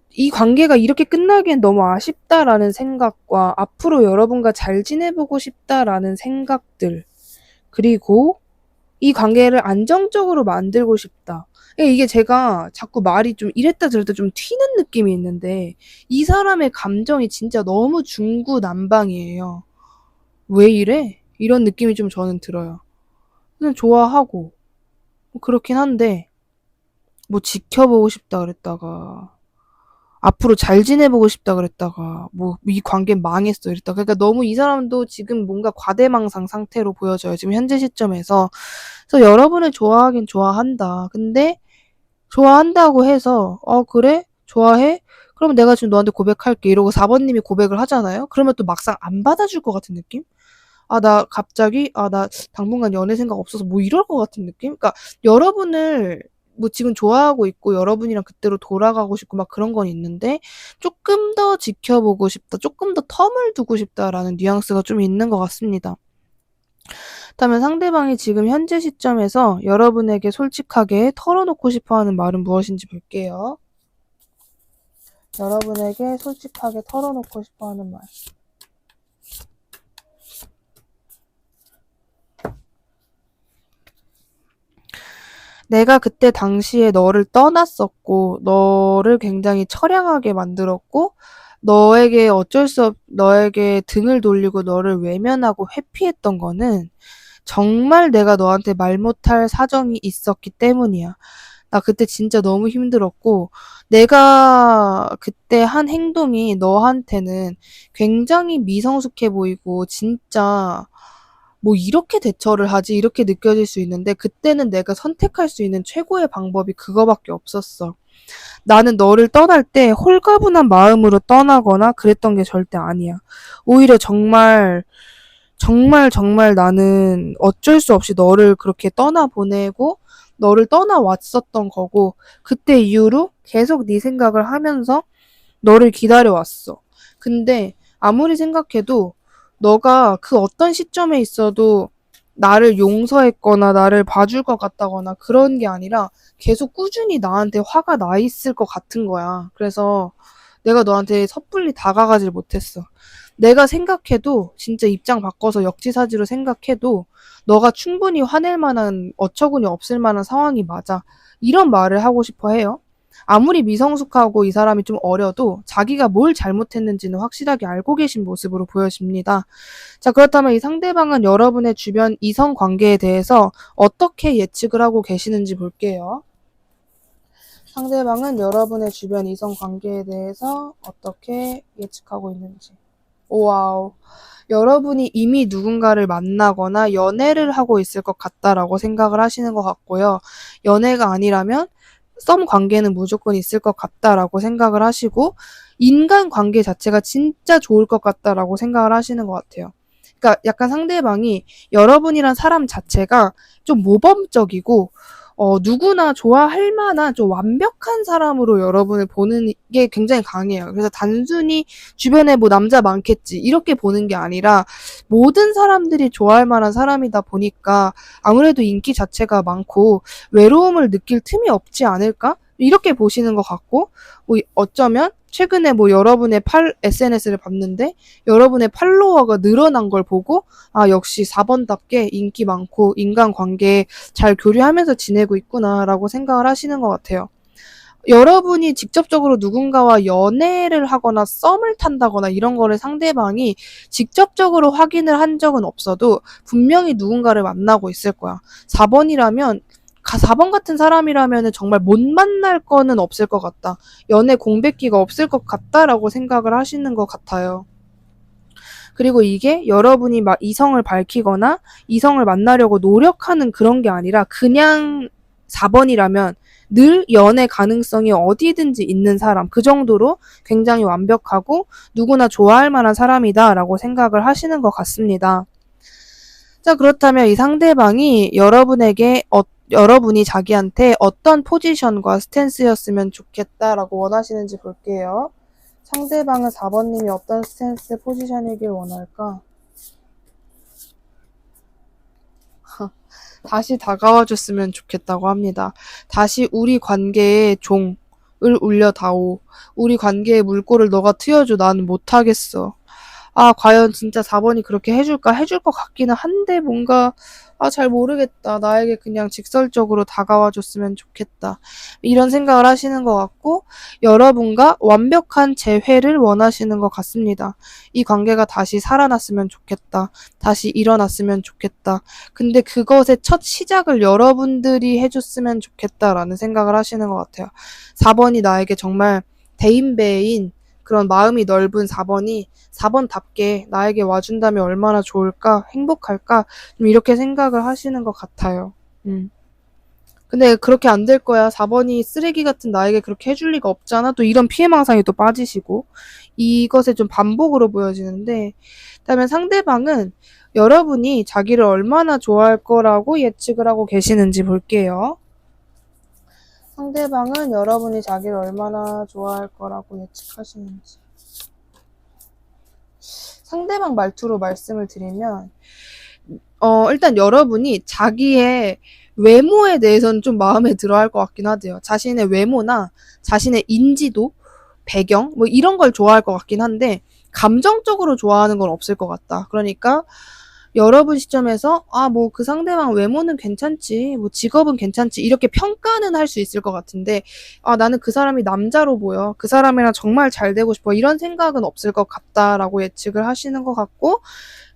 이 관계가 이렇게 끝나기엔 너무 아쉽다라는 생각과 앞으로 여러분과 잘 지내보고 싶다라는 생각들, 그리고 이 관계를 안정적으로 만들고 싶다. 이게 제가 자꾸 말이 좀 이랬다 저랬다 좀 튀는 느낌이 있는데 이 사람의 감정이 진짜 너무 중구난방이에요. 왜 이래? 이런 느낌이 좀 저는 들어요. 그냥 좋아하고 뭐 그렇긴 한데 뭐 지켜보고 싶다 그랬다가 앞으로 잘 지내보고 싶다 그랬다가 뭐 이 관계 망했어 이랬다가 그러니까 너무 이 사람도 지금 뭔가 과대망상 상태로 보여져요. 지금 현재 시점에서. 그래서 여러분을 좋아하긴 좋아한다. 근데 좋아한다고 해서 그래? 좋아해? 그러면 내가 지금 너한테 고백할게 이러고 4번님이 고백을 하잖아요. 그러면 또 막상 안 받아줄 것 같은 느낌? 아, 나 갑자기 나 당분간 연애 생각 없어서 뭐 이럴 것 같은 느낌? 그러니까 여러분을 뭐 지금 좋아하고 있고 여러분이랑 그때로 돌아가고 싶고 막 그런 건 있는데 조금 더 지켜보고 싶다. 조금 더 텀을 두고 싶다라는 뉘앙스가 좀 있는 것 같습니다. 그렇다면 상대방이 지금 현재 시점에서 여러분에게 솔직하게 털어놓고 싶어 하는 말은 무엇인지 볼게요. 여러분에게 솔직하게 털어놓고 싶어 하는 말. 내가 그때 당시에 너를 떠났었고, 너를 굉장히 처량하게 만들었고, 너에게 등을 돌리고 너를 외면하고 회피했던 거는 정말 내가 너한테 말 못할 사정이 있었기 때문이야. 나 그때 진짜 너무 힘들었고, 내가 그때 한 행동이 너한테는 굉장히 미성숙해 보이고, 진짜 뭐 이렇게 대처를 하지 이렇게 느껴질 수 있는데 그때는 내가 선택할 수 있는 최고의 방법이 그거밖에 없었어. 나는 너를 떠날 때 홀가분한 마음으로 떠나거나 그랬던 게 절대 아니야. 오히려 정말 나는 어쩔 수 없이 너를 그렇게 떠나보내고 너를 떠나왔었던 거고 그때 이후로 계속 네 생각을 하면서 너를 기다려왔어. 근데 아무리 생각해도 너가 그 어떤 시점에 있어도 나를 용서했거나 나를 봐줄 것 같다거나 그런 게 아니라 계속 꾸준히 나한테 화가 나 있을 것 같은 거야. 그래서 내가 너한테 섣불리 다가가질 못했어. 내가 생각해도 진짜 입장 바꿔서 역지사지로 생각해도 너가 충분히 화낼 만한 어처구니 없을 만한 상황이 맞아. 이런 말을 하고 싶어 해요. 아무리 미성숙하고 이 사람이 좀 어려도 자기가 뭘 잘못했는지는 확실하게 알고 계신 모습으로 보여집니다. 자, 그렇다면 이 상대방은 여러분의 주변 이성 관계에 대해서 어떻게 예측을 하고 계시는지 볼게요. 상대방은 여러분의 주변 이성 관계에 대해서 어떻게 예측하고 있는지. 와우. 여러분이 이미 누군가를 만나거나 연애를 하고 있을 것 같다라고 생각을 하시는 것 같고요. 연애가 아니라면 썸 관계는 무조건 있을 것 같다라고 생각을 하시고, 인간 관계 자체가 진짜 좋을 것 같다라고 생각을 하시는 것 같아요. 그러니까 약간 상대방이 여러분이란 사람 자체가 좀 모범적이고, 누구나 좋아할 만한 좀 완벽한 사람으로 여러분을 보는 게 굉장히 강해요. 그래서 단순히 주변에 뭐 남자 많겠지 이렇게 보는 게 아니라 모든 사람들이 좋아할 만한 사람이다 보니까 아무래도 인기 자체가 많고 외로움을 느낄 틈이 없지 않을까? 이렇게 보시는 것 같고, 뭐 어쩌면 최근에 뭐 여러분의 SNS를 봤는데 여러분의 팔로워가 늘어난 걸 보고, 아, 역시 4번답게 인기 많고 인간관계에 잘 교류하면서 지내고 있구나라고 생각을 하시는 것 같아요. 여러분이 직접적으로 누군가와 연애를 하거나 썸을 탄다거나 이런 거를 상대방이 직접적으로 확인을 한 적은 없어도 분명히 누군가를 만나고 있을 거야. 4번이라면 4번 같은 사람이라면 정말 못 만날 거는 없을 것 같다. 연애 공백기가 없을 것 같다라고 생각을 하시는 것 같아요. 그리고 이게 여러분이 막 이성을 밝히거나 이성을 만나려고 노력하는 그런 게 아니라 그냥 4번이라면 늘 연애 가능성이 어디든지 있는 사람, 그 정도로 굉장히 완벽하고 누구나 좋아할 만한 사람이다라고 생각을 하시는 것 같습니다. 자, 그렇다면 이 상대방이 여러분이 자기한테 어떤 포지션과 스탠스였으면 좋겠다라고 원하시는지 볼게요. 상대방은 4번님이 어떤 스탠스 포지션이길 원할까? 다시 다가와 줬으면 좋겠다고 합니다. 다시 우리 관계의 종을 울려다오. 우리 관계의 물꼬를 너가 트여줘. 나는 못하겠어. 아, 과연 진짜 4번이 그렇게 해줄까? 해줄 것 같기는 한데 뭔가 잘 모르겠다. 나에게 그냥 직설적으로 다가와 줬으면 좋겠다. 이런 생각을 하시는 것 같고, 여러분과 완벽한 재회를 원하시는 것 같습니다. 이 관계가 다시 살아났으면 좋겠다. 다시 일어났으면 좋겠다. 근데 그것의 첫 시작을 여러분들이 해줬으면 좋겠다라는 생각을 하시는 것 같아요. 4번이 나에게 정말 대인배인 그런 마음이 넓은 4번이 4번답게 나에게 와준다면 얼마나 좋을까? 행복할까? 좀 이렇게 생각을 하시는 것 같아요. 근데 그렇게 안 될 거야. 4번이 쓰레기 같은 나에게 그렇게 해줄 리가 없잖아. 또 이런 피해망상에 또 빠지시고. 이것에 좀 반복으로 보여지는데, 그다음에 상대방은 여러분이 자기를 얼마나 좋아할 거라고 예측을 하고 계시는지 볼게요. 상대방은 여러분이 자기를 얼마나 좋아할 거라고 예측하시는지. 상대방 말투로 말씀을 드리면, 일단 여러분이 자기의 외모에 대해서는 좀 마음에 들어 할 것 같긴 하대요. 자신의 외모나 자신의 인지도, 배경, 뭐 이런 걸 좋아할 것 같긴 한데, 감정적으로 좋아하는 건 없을 것 같다. 그러니까, 여러분 시점에서, 뭐 그 상대방 외모는 괜찮지, 뭐 직업은 괜찮지, 이렇게 평가는 할 수 있을 것 같은데, 나는 그 사람이 남자로 보여. 그 사람이랑 정말 잘 되고 싶어. 이런 생각은 없을 것 같다라고 예측을 하시는 것 같고,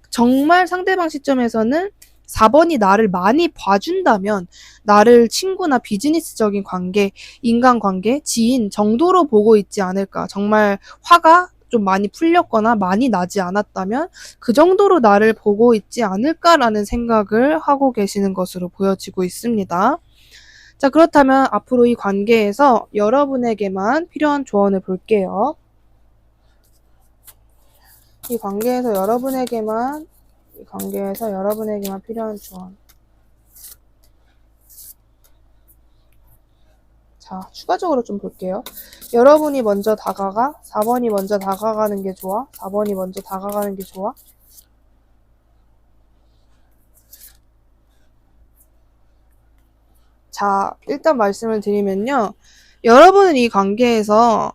정말 상대방 시점에서는 4번이 나를 많이 봐준다면 나를 친구나 비즈니스적인 관계, 인간관계, 지인 정도로 보고 있지 않을까. 정말 화가 좀 많이 풀렸거나 많이 나지 않았다면 그 정도로 나를 보고 있지 않을까라는 생각을 하고 계시는 것으로 보여지고 있습니다. 자, 그렇다면 앞으로 이 관계에서 여러분에게만 필요한 조언을 볼게요. 이 관계에서 여러분에게만 필요한 조언. 자, 추가적으로 좀 볼게요. 여러분이 먼저 다가가? 4번이 먼저 다가가는 게 좋아? 4번이 먼저 다가가는 게 좋아? 자, 일단 말씀을 드리면요. 여러분은 이 관계에서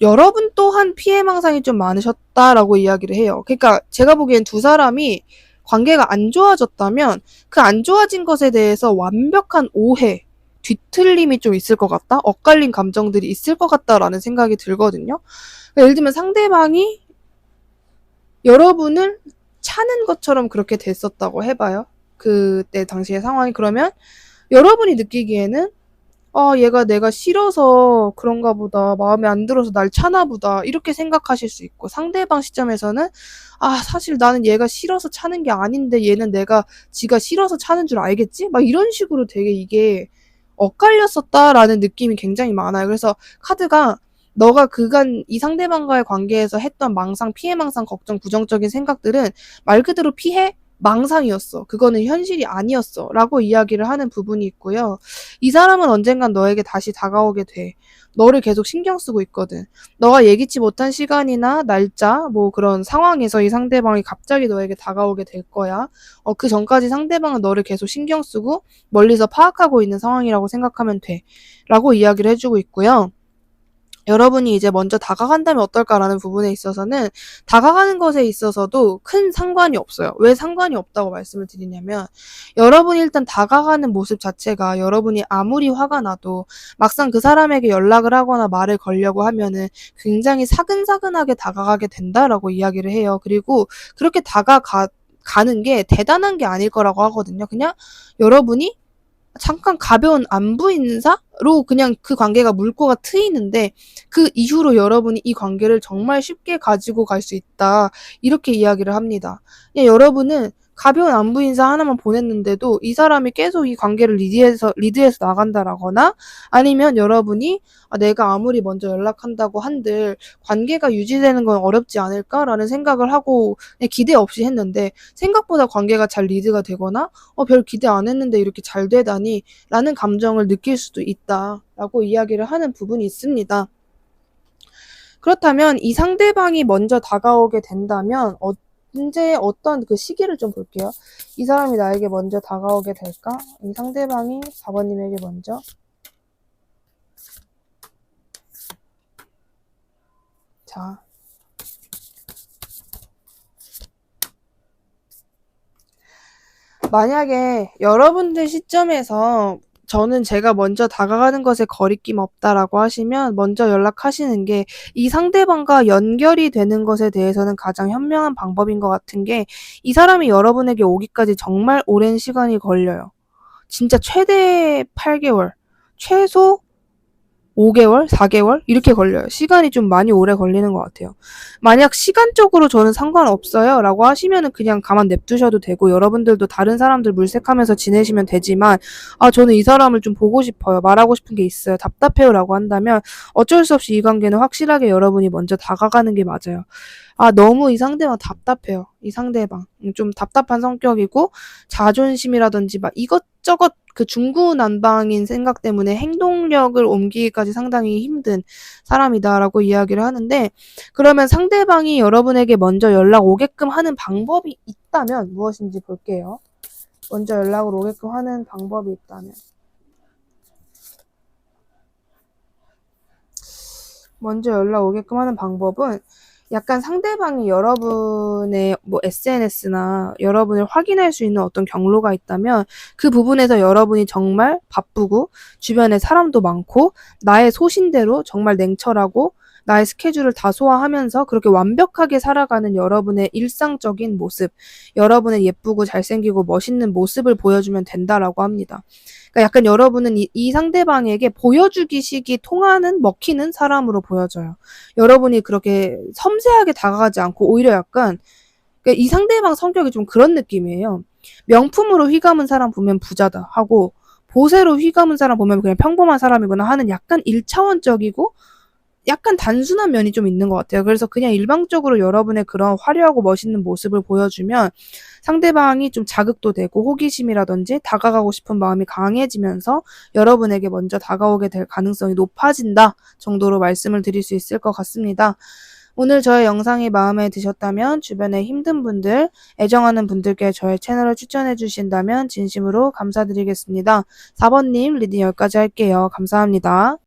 여러분 또한 피해망상이 좀 많으셨다라고 이야기를 해요. 그러니까 제가 보기엔 두 사람이 관계가 안 좋아졌다면 그 안 좋아진 것에 대해서 완벽한 오해, 뒤틀림이 좀 있을 것 같다? 엇갈린 감정들이 있을 것 같다라는 생각이 들거든요. 그러니까 예를 들면 상대방이 여러분을 차는 것처럼 그렇게 됐었다고 해봐요. 그때 당시의 상황이. 그러면 여러분이 느끼기에는 얘가 내가 싫어서 그런가 보다. 마음에 안 들어서 날 차나 보다. 이렇게 생각하실 수 있고, 상대방 시점에서는, 사실 나는 얘가 싫어서 차는 게 아닌데, 얘는 지가 싫어서 차는 줄 알겠지? 막 이런 식으로 되게 이게 엇갈렸었다라는 느낌이 굉장히 많아요. 그래서 카드가 너가 그간 이 상대방과의 관계에서 했던 망상, 피해 망상, 걱정, 부정적인 생각들은 말 그대로 피해, 망상이었어. 그거는 현실이 아니었어. 라고 이야기를 하는 부분이 있고요. 이 사람은 언젠간 너에게 다시 다가오게 돼. 너를 계속 신경 쓰고 있거든. 너가 예기치 못한 시간이나 날짜, 뭐 그런 상황에서 이 상대방이 갑자기 너에게 다가오게 될 거야. 그 전까지 상대방은 너를 계속 신경 쓰고 멀리서 파악하고 있는 상황이라고 생각하면 돼. 라고 이야기를 해주고 있고요. 여러분이 이제 먼저 다가간다면 어떨까라는 부분에 있어서는 다가가는 것에 있어서도 큰 상관이 없어요. 왜 상관이 없다고 말씀을 드리냐면 여러분이 일단 다가가는 모습 자체가 여러분이 아무리 화가 나도 막상 그 사람에게 연락을 하거나 말을 걸려고 하면은 굉장히 사근사근하게 다가가게 된다라고 이야기를 해요. 그리고 그렇게 가는 게 대단한 게 아닐 거라고 하거든요. 그냥 여러분이 잠깐 가벼운 안부 인사로 그냥 그 관계가 물꼬가 트이는데 그 이후로 여러분이 이 관계를 정말 쉽게 가지고 갈 수 있다. 이렇게 이야기를 합니다. 그냥 여러분은 가벼운 안부 인사 하나만 보냈는데도 이 사람이 계속 이 관계를 리드해서 나간다라거나 아니면 여러분이 내가 아무리 먼저 연락한다고 한들 관계가 유지되는 건 어렵지 않을까라는 생각을 하고 그냥 기대 없이 했는데 생각보다 관계가 잘 리드가 되거나 별 기대 안 했는데 이렇게 잘 되다니 라는 감정을 느낄 수도 있다라고 이야기를 하는 부분이 있습니다. 그렇다면 이 상대방이 먼저 다가오게 된다면 언제 어떤 그 시기를 좀 볼게요. 이 사람이 나에게 먼저 다가오게 될까? 이 상대방이 4번님에게 먼저 자 만약에 여러분들 시점에서 저는 제가 먼저 다가가는 것에 거리낌 없다라고 하시면 먼저 연락하시는 게 이 상대방과 연결이 되는 것에 대해서는 가장 현명한 방법인 것 같은 게 이 사람이 여러분에게 오기까지 정말 오랜 시간이 걸려요. 진짜 최대 8개월, 최소 5개월, 4개월 이렇게 걸려요. 시간이 좀 많이 오래 걸리는 것 같아요. 만약 시간적으로 저는 상관없어요 라고 하시면은 그냥 가만 냅두셔도 되고 여러분들도 다른 사람들 물색하면서 지내시면 되지만 저는 이 사람을 좀 보고 싶어요. 말하고 싶은 게 있어요. 답답해요 라고 한다면 어쩔 수 없이 이 관계는 확실하게 여러분이 먼저 다가가는 게 맞아요. 너무 이 상대방 답답해요. 이 상대방. 좀 답답한 성격이고 자존심이라든지 막 이것저것 그 중구난방인 생각 때문에 행동력을 옮기기까지 상당히 힘든 사람이다라고 이야기를 하는데 그러면 상대방이 여러분에게 먼저 연락 오게끔 하는 방법이 있다면 무엇인지 볼게요. 먼저 연락을 오게끔 하는 방법이 있다면 먼저 연락 오게끔 하는 방법은 약간 상대방이 여러분의 뭐 SNS나 여러분을 확인할 수 있는 어떤 경로가 있다면 그 부분에서 여러분이 정말 바쁘고 주변에 사람도 많고 나의 소신대로 정말 냉철하고 나의 스케줄을 다 소화하면서 그렇게 완벽하게 살아가는 여러분의 일상적인 모습, 여러분의 예쁘고 잘생기고 멋있는 모습을 보여주면 된다라고 합니다. 그러니까 약간 여러분은 이 상대방에게 보여주기식이 통하는 먹히는 사람으로 보여져요. 여러분이 그렇게 섬세하게 다가가지 않고 오히려 약간 그러니까 이 상대방 성격이 좀 그런 느낌이에요. 명품으로 휘감은 사람 보면 부자다 하고 보세로 휘감은 사람 보면 그냥 평범한 사람이구나 하는 약간 1차원적이고 약간 단순한 면이 좀 있는 것 같아요. 그래서 그냥 일방적으로 여러분의 그런 화려하고 멋있는 모습을 보여주면 상대방이 좀 자극도 되고 호기심이라든지 다가가고 싶은 마음이 강해지면서 여러분에게 먼저 다가오게 될 가능성이 높아진다 정도로 말씀을 드릴 수 있을 것 같습니다. 오늘 저의 영상이 마음에 드셨다면 주변에 힘든 분들, 애정하는 분들께 저의 채널을 추천해 주신다면 진심으로 감사드리겠습니다. 4번님 리딩 여기까지 할게요. 감사합니다.